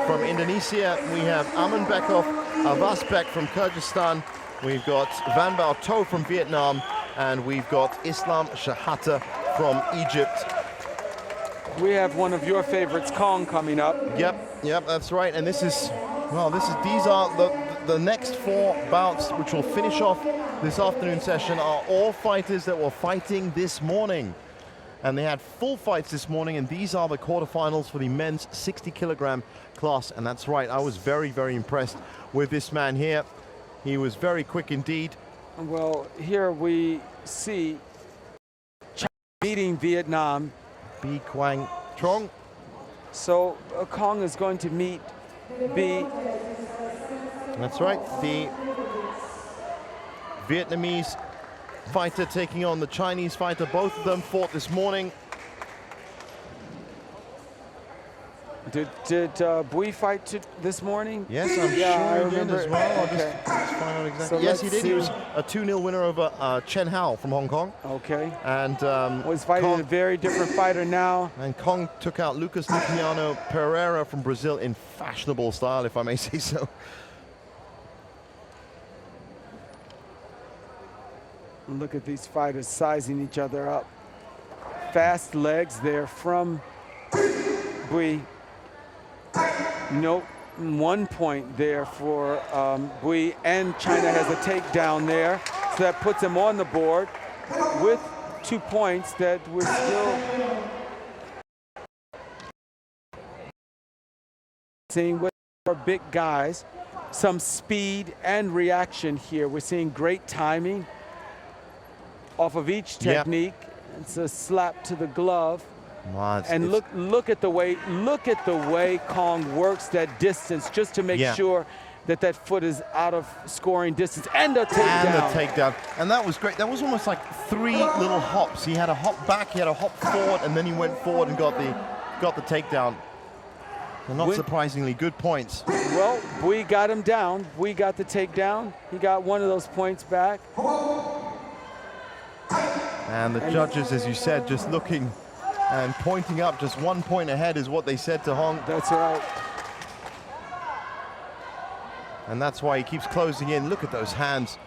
from Indonesia. We have Aman Bekov, Avas Bek from Kyrgyzstan. We've got Van Bao To from Vietnam, and we've got Islam Shahata from Egypt. We have one of your favorites, Kong, coming up. Yep, that's right. And these are the next 4 bouts, which will finish off this afternoon session, are all fighters that were fighting this morning. And they had full fights this morning, and these are the quarterfinals for the men's 60-kilogram class. And that's right, I was very, very impressed with this man here. He was very quick indeed. Well, here we see China beating Vietnam. B. Quang Trong. So Kong is going to meet B. That's right, the Vietnamese fighter taking on the Chinese fighter. Both of them fought this morning. Did Bui fight this morning? Yes, I'm Yeah, I sure he did remember. as well. Okay. Let's find out exactly. So Yes, he let's did. He was see. a 2-0 winner over Chen Hao from Hong Kong. Okay. And Was fighting Kong, a very different fighter now. and Kong took out Lucas Luciano Pereira from Brazil in fashionable style, if I may say so. Look at these fighters sizing each other up. Fast legs there from Bui. Nope, 1 point there for Bui, and China has a takedown there. So that puts him on the board with 2 points that we're still seeing with our big guys. Some speed and reaction here. We're seeing great timing off of each technique. It's a slap to the glove. Wow, And look at the way Kong works that distance just to make sure that that foot is out of scoring distance, and a takedown. And the takedown. And that was great. That was almost like 3 little hops. He had a hop back, he had a hop forward, and then he went forward and got the takedown. And not surprisingly, good points. Well, Bui got him down. Bui got the takedown. He got one of those points back. And the judges, as you said, just looking and pointing up, just 1 point ahead is what they said to Hong. That's right. And that's why he keeps closing in. Look at those hands.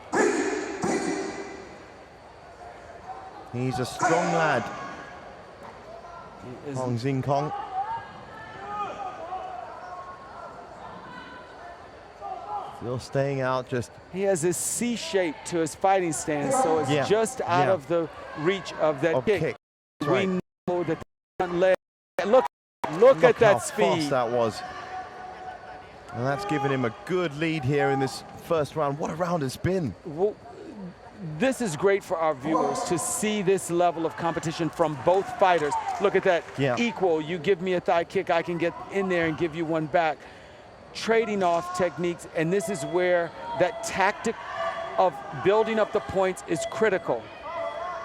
He's a strong lad, Hong Xing Kong. Still staying out, just... He has this C shape to his fighting stance, so it's just out of the reach of that kick. Right. We know that the leg. Look at that speed. How fast that was. And that's given him a good lead here in this first round. What a round it's been. Well, this is great for our viewers to see this level of competition from both fighters. Look at that, equal. You give me a thigh kick, I can get in there and give you one back. Trading off techniques, and this is where that tactic of building up the points is critical.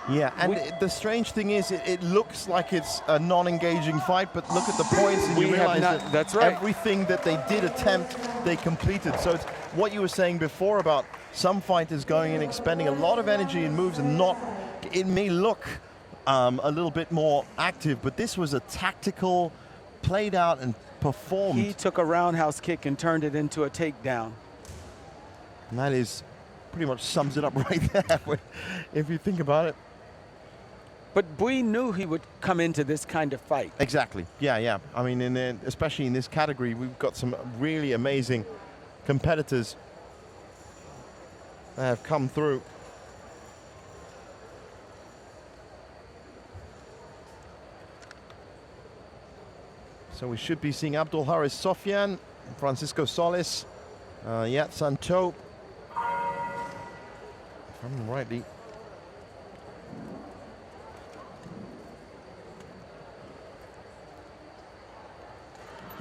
Yeah, and the strange thing is, it looks like it's a non-engaging fight, but look at the points and you realize that everything that they did attempt, they completed. So it's what you were saying before about some fighters going and expending a lot of energy and moves and not, it may look a little bit more active, but this was a tactical, played out and performed. He took a roundhouse kick and turned it into a takedown. And that is pretty much sums it up right there, if you think about it. But Bui knew he would come into this kind of fight. Exactly. Yeah. I mean, especially in this category, we've got some really amazing competitors that have come through. So we should be seeing Abdul Haris Sofian, Francisco Solis, Yat Santo, if I remember rightly.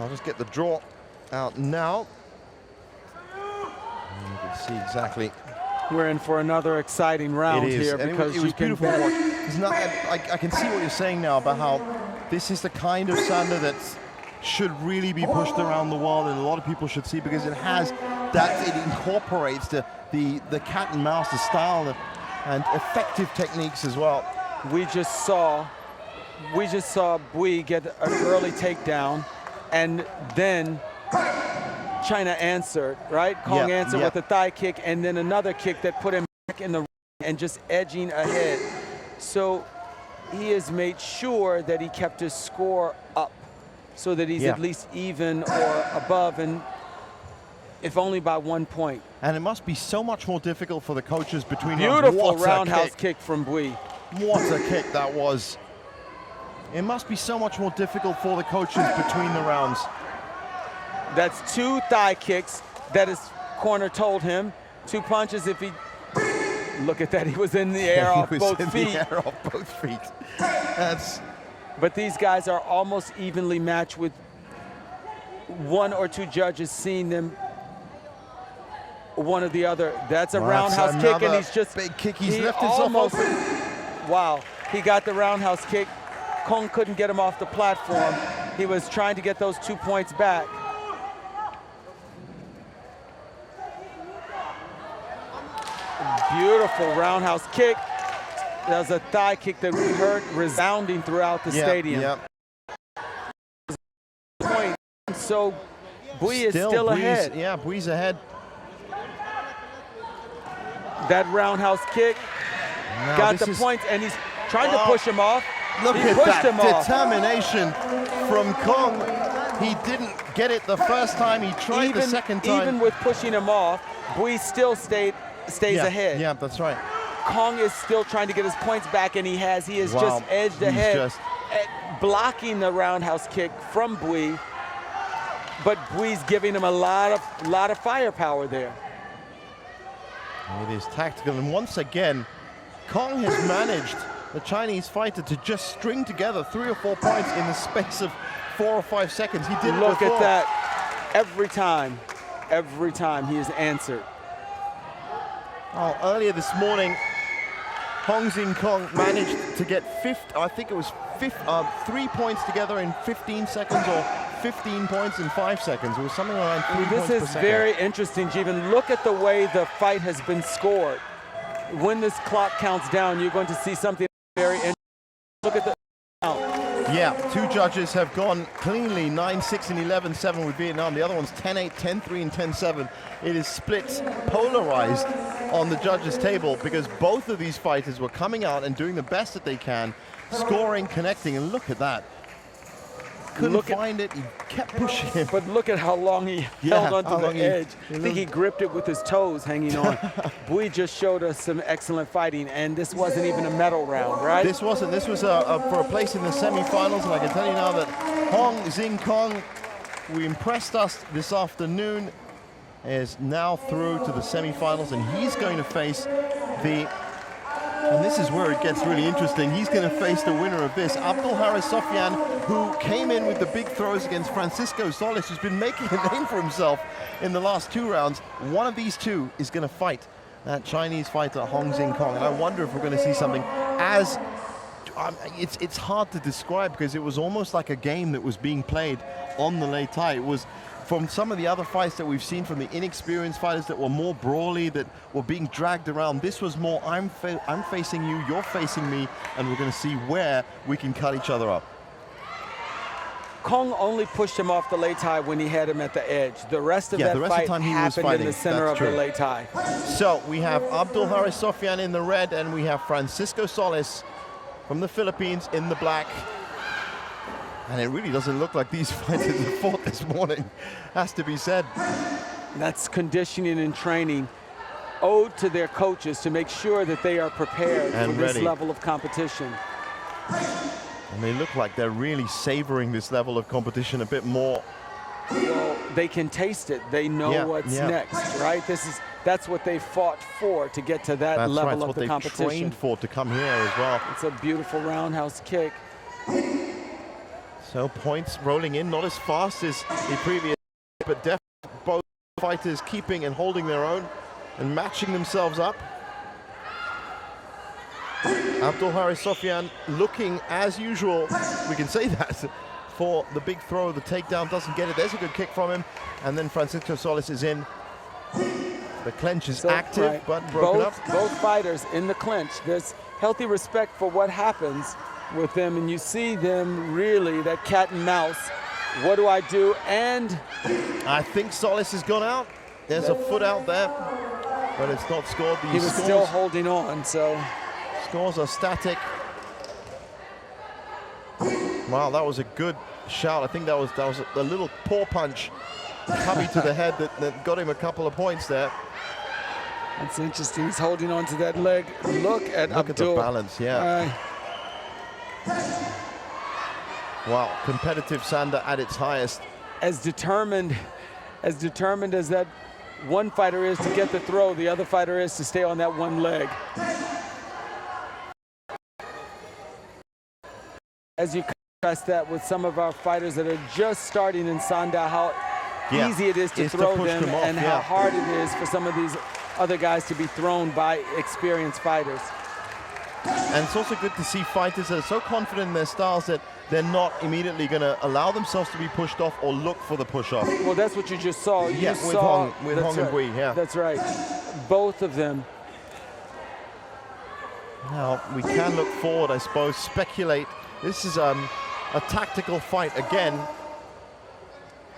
I'll just get the draw out now. And you can see exactly. We're in for another exciting round here because it was beautiful to watch. It's not, I can see what you're saying now about how this is the kind of Sanda that should really be pushed around the world, and a lot of people should see, because it has that, it incorporates the cat and mouse, the style and effective techniques as well. We just saw Bui get an early takedown, and then China answered, right? Kong answered with a thigh kick, and then another kick that put him back in the ring and just edging ahead. So he has made sure that he kept his score up so that he's at least even or above, and if only by 1 point. And it must be so much more difficult for the coaches between Beautiful roundhouse kick from Bui. What a kick that was. It must be so much more difficult for the coaches between the rounds. That's 2 thigh kicks that his corner told him. 2 punches if he... Look at that, he was in the air off both feet. The air off both feet. But these guys are almost evenly matched, with 1 or 2 judges seeing them one or the other. That's a roundhouse kick, and he's just... Big kick, he's left himself open. Wow, he got the roundhouse kick. Kong couldn't get him off the platform. He was trying to get those 2 points back. Beautiful roundhouse kick. That was a thigh kick that we heard resounding throughout the stadium. Yep. Point. So Bui is still ahead. Yeah, Bui's ahead. That roundhouse kick got the points, and he's trying to push him off. Look at that determination from Kong. He didn't get it the first time. He tried the second time. Even with pushing him off, Bui still stays ahead. Yeah, that's right. Kong is still trying to get his points back, and he is just edged ahead, at blocking the roundhouse kick from Bui. But Bui's giving him a lot of firepower there. It is tactical, and once again, Kong has managed the Chinese fighter to just string together 3 or 4 points in the space of 4 or 5 seconds. He did Look at that. Every time he has answered. Oh, earlier this morning, Hong Xing Kong managed to get 3 points together in 15 seconds, or 15 points in 5 seconds. It was something around 3 points per second. This is very interesting, Jeevan. Look at the way the fight has been scored. When this clock counts down, you're going to see something very interesting. Look at the count. Yeah, 2 judges have gone cleanly, 9-6 and 11-7 with Vietnam. The other one's 10-8, 10-3 and 10-7. It is split, polarized on the judges' table, because both of these fighters were coming out and doing the best that they can, scoring, connecting, and look at that. Couldn't find it, he kept pushing him. But look at how long he held onto the edge. I think he gripped it with his toes hanging on. Bui just showed us some excellent fighting, and this wasn't even a medal round, right? This wasn't. This was for a place in the semifinals, and I can tell you now that Hong Xing Kong, who impressed us this afternoon, is now through to the semifinals, and he's going to face and this is where it gets really interesting. He's going to face the winner of this, Abdul Haris Sofyan, who came in with the big throws against Francisco Solis, who's been making a name for himself in the last 2 rounds. One of these two is going to fight that Chinese fighter, Hong Xing Kong. And I wonder if we're going to see something as... it's hard to describe, because it was almost like a game that was being played on the Lei Tai. It was... From some of the other fights that we've seen from the inexperienced fighters that were more brawly, that were being dragged around, this was more, I'm facing you, you're facing me, and we're going to see where we can cut each other up. Kong only pushed him off the Lei Tai when he had him at the edge. The rest of that fight happened in the center of the Lei Tai. So we have Abdul Haris Sofyan in the red, and we have Francisco Solis from the Philippines in the black. And it really doesn't look like these fighters have fought this morning, has to be said. That's conditioning and training owed to their coaches to make sure that they are prepared for this level of competition. And they look like they're really savoring this level of competition a bit more. Well, they can taste it. They know what's next, right? That's what they fought for, to get to that level of the competition. That's what they trained for, to come here as well. It's a beautiful roundhouse kick. So points rolling in, not as fast as the previous, but definitely both fighters keeping and holding their own and matching themselves up. Abdul Haris Sofyan looking as usual, we can say that, for the big throw. The takedown doesn't get it. There's a good kick from him. And then Francisco Solis is in. The clinch is active, but broken up. Both fighters in the clinch. There's healthy respect for what happens with them, and you see them really, that cat and mouse. What do I do? And I think Solis has gone out. There's a foot out there, but it's not scored. He was still holding on, so. Scores are static. Wow, that was a good shout. I think that was a little paw punch, cubby to the head that got him a couple of points there. That's interesting. He's holding on to that leg. Look at Abdul. Look at the balance, yeah. Wow, competitive Sanda at its highest. As determined as that one fighter is to get the throw, the other fighter is to stay on that one leg. As you contrast that with some of our fighters that are just starting in Sanda, how easy it is to throw them and how hard it is for some of these other guys to be thrown by experienced fighters. And it's also good to see fighters that are so confident in their styles that they're not immediately going to allow themselves to be pushed off or look for the push-off. Well, that's what you just saw. Yeah, with Hong and Bui, yeah. That's right. Both of them. Now, we can look forward, I suppose, speculate. This is a tactical fight again.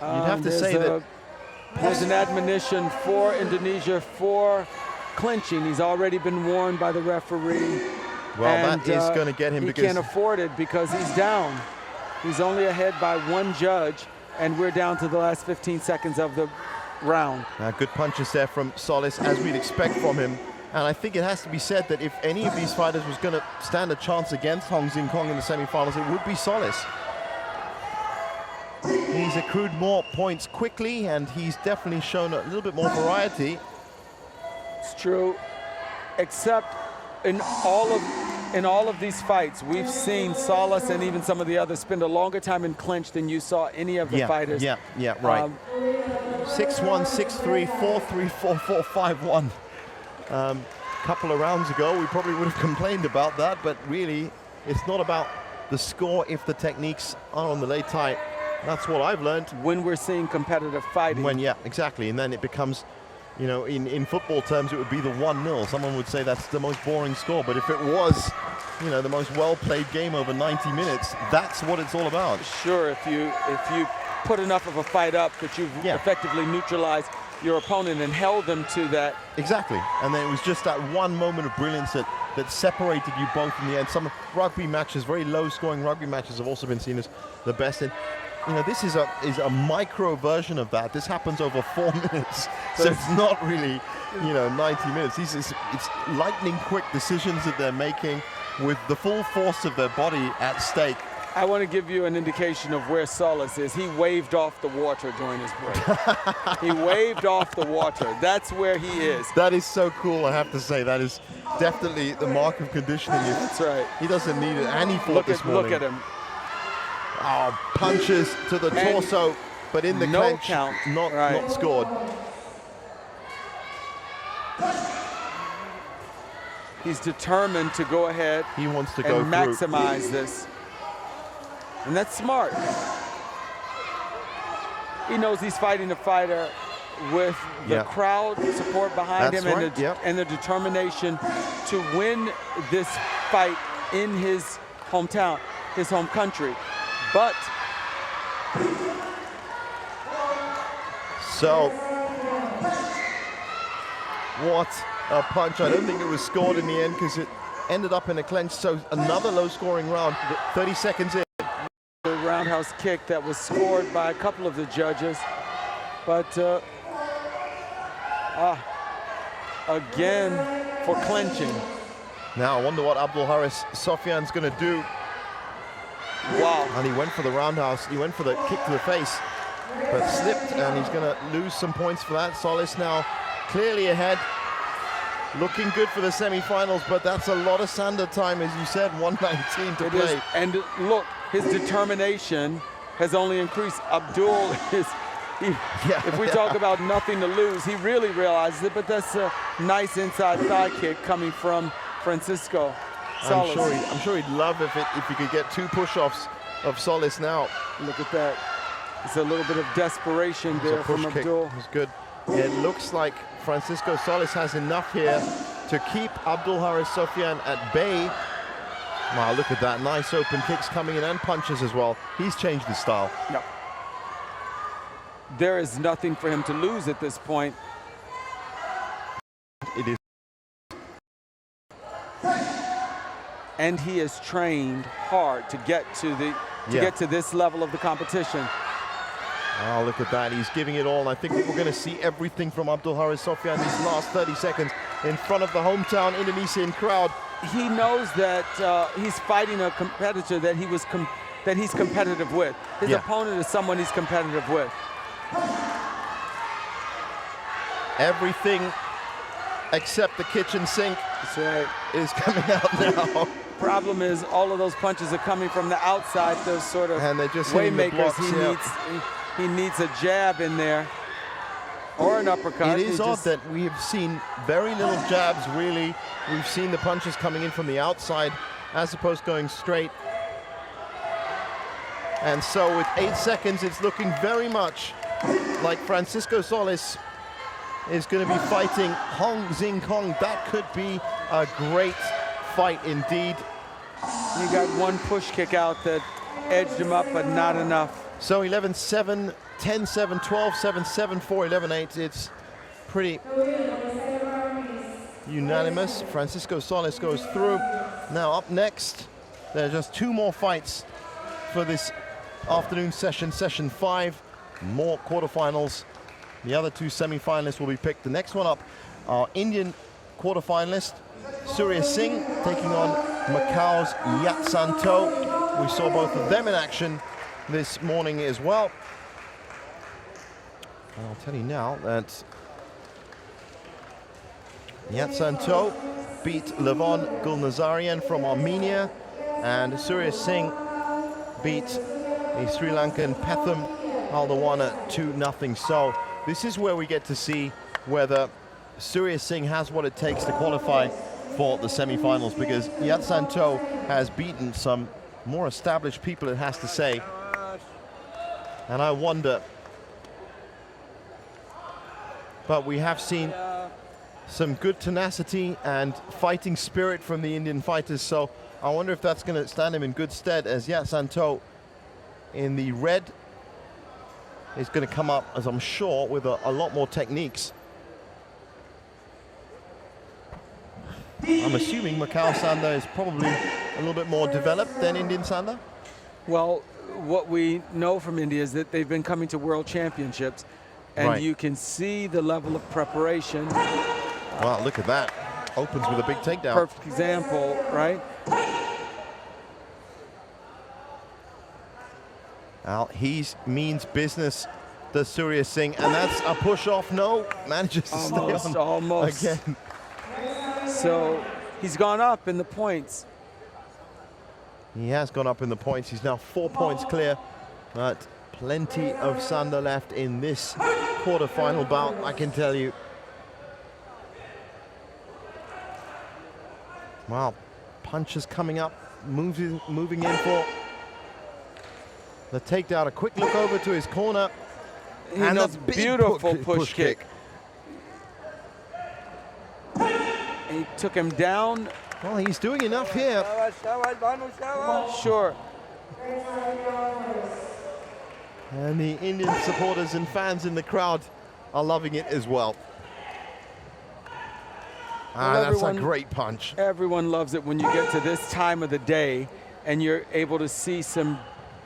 You'd have to say that... There's an admonition for Indonesia for clinching. He's already been warned by the referee. Well, that is going to get him because... He can't afford it because he's down. He's only ahead by one judge, and we're down to the last 15 seconds of the round. Good punches there from Solis, as we'd expect from him. And I think it has to be said that if any of these fighters was going to stand a chance against Hong Xing-Kong in the semifinals, it would be Solis. He's accrued more points quickly, and he's definitely shown a little bit more variety. It's true, except in all of these fights, we've seen Solis and even some of the others spend a longer time in clinch than you saw any of the fighters. Yeah, right. 6-1, 6-3, 4-3, 4-4, 5-1. Couple of rounds ago, we probably would have complained about that, but really, it's not about the score if the techniques are on the lay tight. That's what I've learned. When we're seeing competitive fighting. Yeah, exactly. And then it becomes, you know, in football terms, it would be the 1-0. Someone would say that's the most boring score. But if it was, you know, the most well-played game over 90 minutes, that's what it's all about. Sure, if you put enough of a fight up that you've effectively neutralized your opponent and held them to that. Exactly. And then it was just that one moment of brilliance that separated you both in the end. Some rugby matches, very low-scoring rugby matches, have also been seen as the best. And you know, this is a micro version of that. This happens over 4 minutes, so it's not really, you know, 90 minutes. It's lightning quick decisions that they're making with the full force of their body at stake. I want to give you an indication of where Solis is. He waved off the water during his break. He waved off the water. That's where he is. That is so cool, I have to say. That is definitely the mark of conditioning. That's right. He doesn't need it, and he fought this morning. Look at him. Oh, punches to the torso, but in the clinch, count. Not scored. He's determined to go ahead. He wants to go and maximize this. And that's smart. He knows he's fighting a fighter with the crowd support behind him and the determination to win this fight in his hometown, his home country. But so what a punch. I don't think it was scored in the end because it ended up in a clinch. So another low-scoring round, 30 seconds in. The roundhouse kick that was scored by a couple of the judges, but again for clinching. Now I wonder what Abdul Haris Sofyan's going to do. Wow. And he went for the roundhouse. He went for the kick to the face, but slipped, and he's going to lose some points for that. Solis now clearly ahead. Looking good for the semifinals, but that's a lot of Sanda time, as you said, 119 to play. And look, his determination has only increased. Abdul is, if we talk about nothing to lose, he really realizes it, but that's a nice inside thigh kick coming from Francisco Solis. I'm sure he'd love if he could get 2 push-offs of Solis now. Look at that. It's a little bit of desperation there from Abdul. It was good. It looks like Francisco Solis has enough here to keep Abdul Haris Sofyan at bay. Wow, look at that. Nice open kicks coming in and punches as well. He's changed his style. No. There is nothing for him to lose at this point. It is. And he has trained hard to get to get to this level of the competition. Oh, look at that. He's giving it all. And I think we're going to see everything from Abdul Haris Sofyan these last 30 seconds in front of the hometown Indonesian crowd. He knows that he's fighting a competitor that he's competitive with. His opponent is someone he's competitive with. Everything except the kitchen sink is coming out now. Problem is, all of those punches are coming from the outside. Those sort of and they're just waymakers. He needs a jab in there. Or an uppercut. It is odd that we have seen very little jabs, really. We've seen the punches coming in from the outside as opposed to going straight. And so with 8 seconds, it's looking very much like Francisco Solis is going to be fighting Hong Xing Kong. That could be a great fight indeed. He got one push kick out that edged him up, but not enough. So 11-7, 10-7, 12-7, 7-4, 11-8. It's pretty unanimous. Francisco Solis goes through. Now up next, there are just 2 more fights for this afternoon session, session 5. More quarterfinals. The other 2 semi-finalists will be picked. The next one up, our Indian quarterfinalist, Surya Singh, taking on Macau's Yat Santo. We saw both of them in action this morning as well. And I'll tell you now that Yat Santo beat Levon Gulnazarian from Armenia, and Surya Singh beat the Sri Lankan Petham Aldawana 2-0. So this is where we get to see whether Surya Singh has what it takes to qualify for the semi-finals, because Yat Santo has beaten some more established people, it has to say. And I wonder, but we have seen some good tenacity and fighting spirit from the Indian fighters, so I wonder if that's going to stand him in good stead, as Yat Santo in the red is going to come up, as I'm sure, with a lot more techniques. I'm assuming Macau Sanda is probably a little bit more developed than Indian Sanda. Well, what we know from India is that they've been coming to world championships, and right. You can see the level of preparation. Wow, look at that. Opens with a big takedown. Perfect example, right? Al, he means business, does Surya Singh, and that's a push off. No, manages to stay on almost again. So he's gone up in the points. He has gone up in the points. He's now 4 points clear, but plenty of Sanda left in this quarterfinal bout, I can tell you. Wow, punches coming up, moving in for the takedown. A quick look over to his corner. And a beautiful push kick. He took him down. Well, he's doing enough here. Sure. And the Indian supporters and fans in the crowd are loving it as well. That's a great punch. Everyone loves it when you get to this time of the day and you're able to see some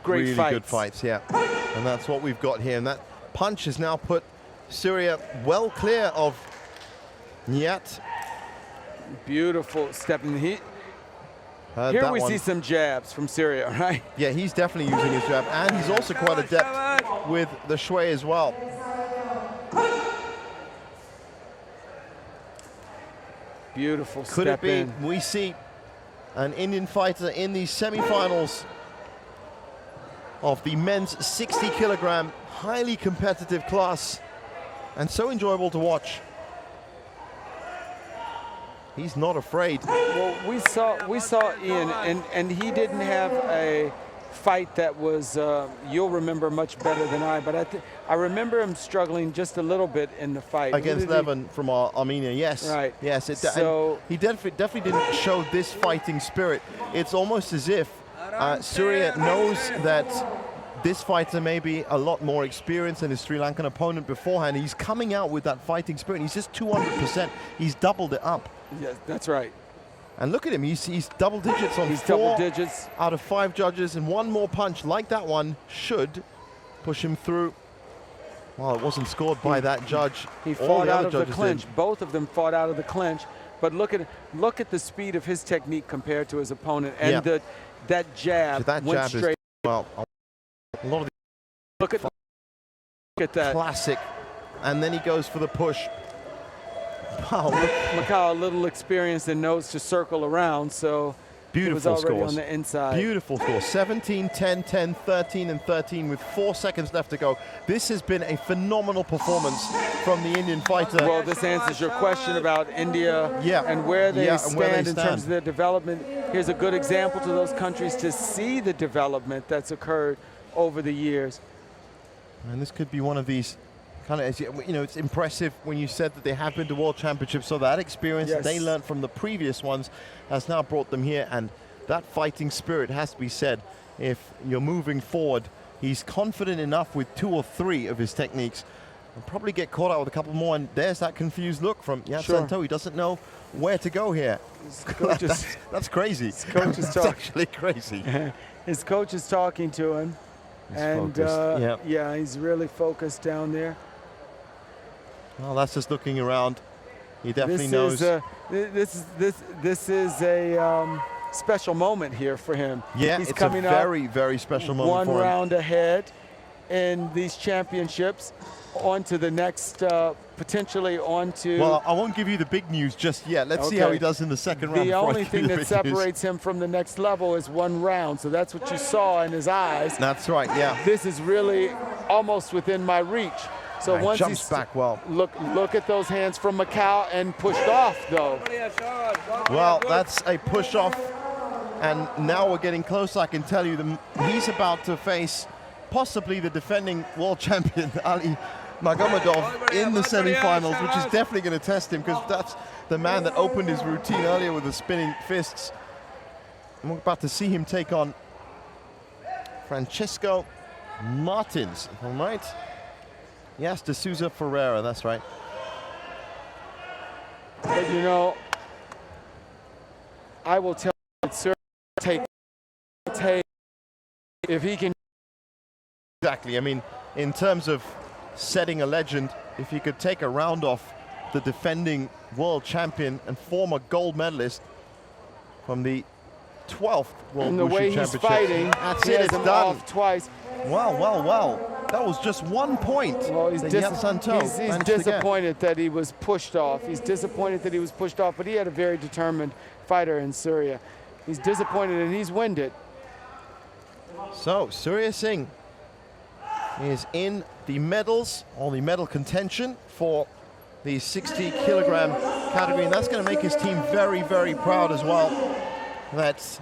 great really fights. Good fights, yeah. And that's what we've got here. And that punch has now put Surya well clear of Yat. Beautiful step in the heat. Here we see some jabs from Surya, right? Yeah, he's definitely using his jab, and he's also quite adept with the shui as well. Beautiful Could step it be in. we see an Indian fighter in the semi-finals of the men's 60 kilogram, highly competitive class, and so enjoyable to watch. He's not afraid. Well, we saw Ian, and he didn't have a fight that was, you'll remember much better than I, but I remember him struggling just a little bit in the fight. Against Levon from Armenia, yes. Right. Yes, So he definitely didn't show this fighting spirit. It's almost as if Surya knows that this fighter may be a lot more experienced than his Sri Lankan opponent beforehand. He's coming out with that fighting spirit. He's just 200%. He's doubled it up. Yes, that's right. And look at him. He's double digits on He's 4 double digits out of 5 judges, and one more punch like that one should push him through. Well, it wasn't scored by that judge. He All fought the out other of the judges clinch. did. Both of them fought out of the clinch. But look at the speed of his technique compared to his opponent, and that jab So that went jab straight. is, well, a lot of Look at that. classic, and then he goes for the push. Wow, Macau a little experienced and knows to circle around, so Beautiful it was already scores. on the inside. Beautiful score. 17, 10, 10, 13, and 13 with 4 seconds left to go. This has been a phenomenal performance from the Indian fighter. Well, this answers your question about India and where they stand in terms of their development. Here's a good example to those countries to see the development that's occurred over the years. And this could be one of these kind of, you know, it's impressive when you said that they have been to World Championships, so that experience that they learned from the previous ones has now brought them here, and that fighting spirit has to be said. If you're moving forward, he's confident enough with 2 or 3 of his techniques, and probably get caught out with a couple more, and there's that confused look from Sanda. He doesn't know where to go here. That's crazy. His coach is That's actually crazy. His coach is talking to him, and he's really focused down there. Well, that's just looking around. He definitely knows. This is a special moment here for him. Yeah, he's it's coming a very, very special moment for him. One round ahead in these championships, on to the next, potentially on to... Well, I won't give you the big news just yet. Let's see how he does in the second round. The only thing that separates him from the next level is 1 round, so that's what you saw in his eyes. That's right, yeah. This is really almost within my reach. So once jumps back well. Look at those hands from Macau, and pushed off though. Well, that's a push off, and now we're getting close. I can tell you he's about to face possibly the defending world champion Ali Magomedov in the semifinals, which is definitely going to test him, because that's the man that opened his routine earlier with the spinning fists. And we're about to see him take on Francisco Martins, all right? Yes, De Souza Ferreira, that's right. But you know, I will tell you, sir, take if he can. Exactly, I mean, in terms of setting a legend, if he could take a round off the defending world champion and former gold medalist from the 12th World And the way he's fighting, that's it, it's done. Off twice. Wow. That was just 1 point. Well, he's disappointed that he was pushed off. He's disappointed that he was pushed off, but he had a very determined fighter in Surya. He's disappointed, and he's winded. So, Surya Singh is in the medals, or the medal contention for the 60-kilogram category, and that's going to make his team very, very proud as well. That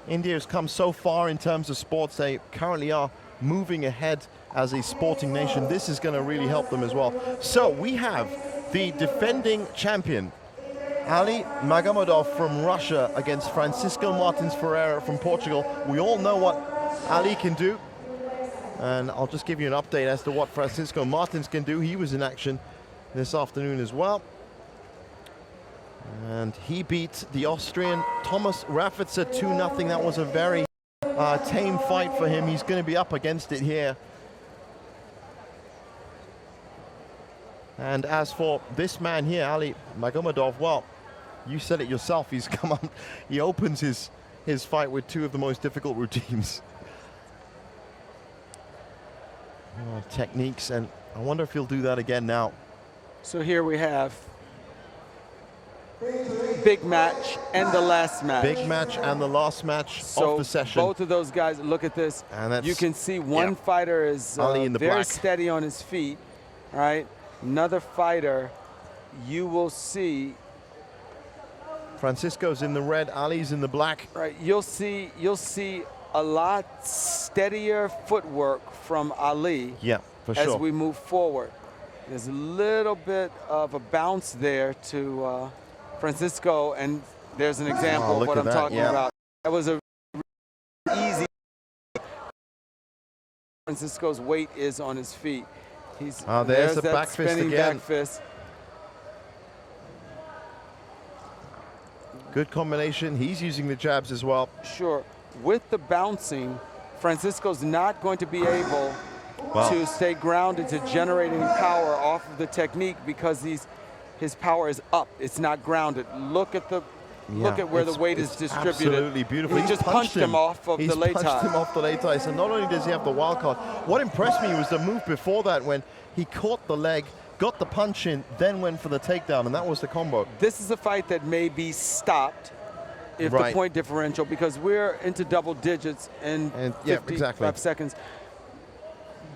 India has come so far in terms of sports. They currently are moving ahead as a sporting nation. This is going to really help them as well. So we have the defending champion, Ali Magomedov from Russia, against Francisco Martins Ferreira from Portugal. We all know what Ali can do, and I'll just give you an update as to what Francisco Martins can do. He was in action this afternoon as well, and he beat the Austrian Thomas Raffitzer 2-0. That was a very tame fight for him. He's going to be up against it here. And as for this man here, Ali Magomedov, well, you said it yourself. He's come on. He opens his fight with 2 of the most difficult routines. Techniques, and I wonder if he'll do that again now. So here we have big match and the last match. Big match and the last match of the session. Both of those guys, look at this. And you can see one fighter is very steady on his feet, all right? Another fighter, you will see. Francisco's in the red, Ali's in the black. Right, you'll see a lot steadier footwork from Ali. Yeah, for sure. As we move forward. There's a little bit of a bounce there to Francisco, and there's an example of what I'm talking about. That was a easy. Francisco's weight is on his feet. There's the back fist again. Back fist. Good combination. He's using the jabs as well. Sure. With the bouncing, Francisco's not going to be able to stay grounded to generate any power off of the technique, because his power is up. It's not grounded. Look at where the weight is distributed. Absolutely beautiful. He just punched him off of the lay tie. He's punched him off the lay tie. So not only does he have the wild card, what impressed me was the move before that, when he caught the leg, got the punch in, then went for the takedown, and that was the combo. This is a fight that may be stopped if Right. the point differential, because we're into double digits in And yeah, 55 exactly. seconds.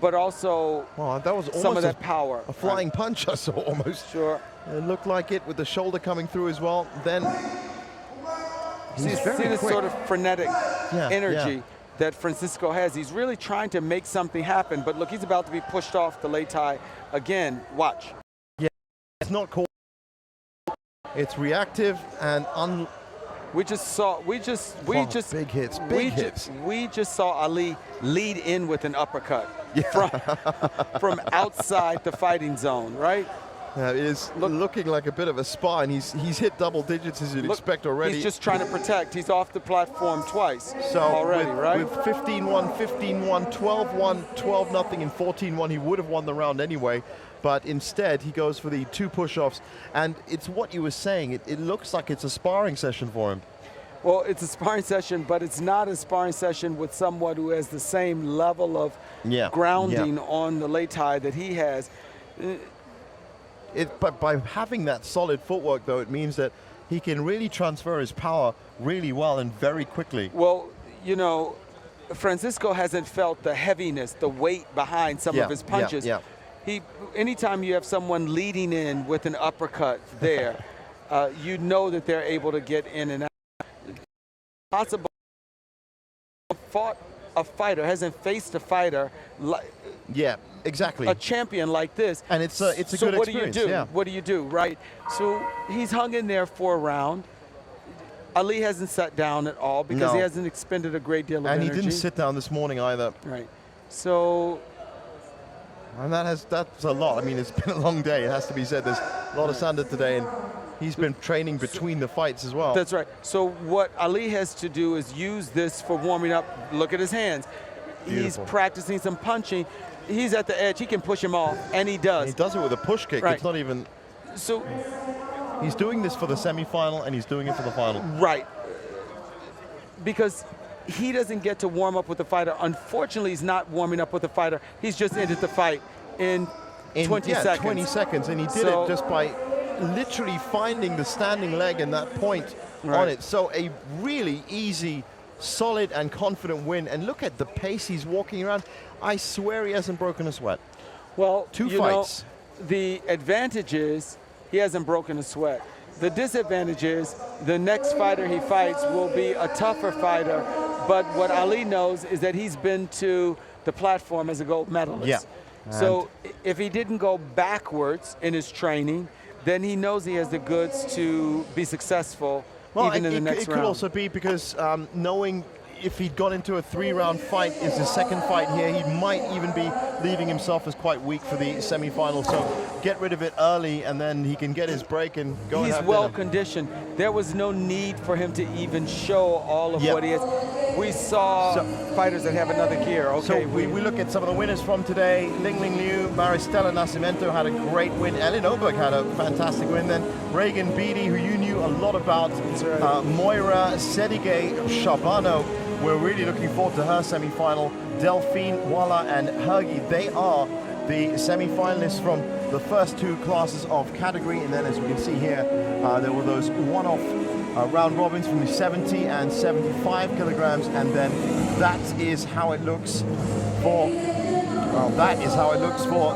But also Well, that was almost some of that power. a flying punch, I saw almost. Sure. It looked like it with the shoulder coming through as well. Then he's See very this quick. sort of frenetic energy yeah. that Francisco has. He's really trying to make something happen, but look, he's about to be pushed off the lei tai again. Watch. It's not called. It's reactive and We just saw we just big hits, big hits. We just saw Ali lead in with an uppercut from outside the fighting zone, right? It is looking like a bit of a spa, and he's hit double digits as you'd expect already. He's just trying to protect. He's off the platform twice so already, right? With 15-1, 15-1, 12-1, 12-0, and 14-1, he would have won the round anyway. But instead, he goes for the 2 push-offs. And it's what you were saying. It looks like it's a sparring session for him. Well, it's a sparring session, but it's not a sparring session with someone who has the same level of grounding on the lei tai that he has. But by having that solid footwork, though, it means that he can really transfer his power really well and very quickly. Well, you know, Francisco hasn't felt the heaviness, the weight behind some of his punches. Anytime you have someone leading in with an uppercut there, you know that they're able to get in and out. Possible fought a fighter, hasn't faced a fighter like exactly. a champion like this. And it's a so good what experience. do you do? What do you do, right? So he's hung in there for a round. Ali hasn't sat down at all because he hasn't expended a great deal of energy. And he didn't sit down this morning either. Right. So. And that's a lot. I mean, it's been a long day, it has to be said. There's a lot of Sanda today, and he's been training between the fights as well. That's right. So what Ali has to do is use this for warming up. Look at his hands. Beautiful. He's practicing some punching. He's at the edge. He can push him off, and he does. And he does it with a push kick. Right. It's not even... So he's doing this for the semifinal, and he's doing it for the final. Right. Because he doesn't get to warm up with the fighter. Unfortunately, he's not warming up with the fighter. He's just ended the fight in 20 seconds. 20 seconds, and he did it just by literally finding the standing leg and that point on it. So a really easy, solid, and confident win. And look at the pace he's walking around. I swear he hasn't broken a sweat. Well, 2 fights. The advantage is he hasn't broken a sweat. The disadvantage is the next fighter he fights will be a tougher fighter, but what Ali knows is that he's been to the platform as a gold medalist. So if he didn't go backwards in his training, then he knows he has the goods to be successful even in the next round. It could also be because knowing if he'd gone into a 3-round fight, is his second fight here, he might even be leaving himself as quite weak for the semi-final. So get rid of it early, and then he can get his break and go and have He's well dinner. conditioned. There was no need for him to even show all of what he is. We saw fighters that have another gear. Okay, so we look at some of the winners from today. Ling Ling Liu, Maristela Nascimento had a great win. Elin Oberg had a fantastic win. Then Reagan Beatty, who you knew a lot about. Moira Sedige Shabano. We're really looking forward to her semi-final. Delphine Walla and Hergy, they are the semi-finalists from the first 2 classes of category. And then as we can see here, there were those one-off round robins from the 70 and 75 kilograms. And then that is how it looks for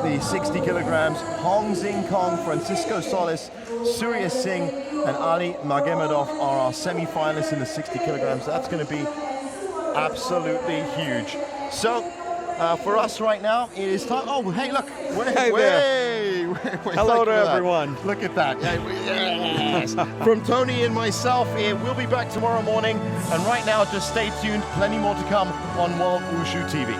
the 60 kilograms. Hong Zing Kong, Francisco Solis, Surya Singh, and Ali Magomedov are our semi-finalists in the 60 kilograms. That's going to be absolutely huge. So for us right now, it is time. Oh, hey, look. Hello to everyone. Look at that. Yes. From Tony and myself here, we'll be back tomorrow morning. And right now, just stay tuned. Plenty more to come on World Wushu TV.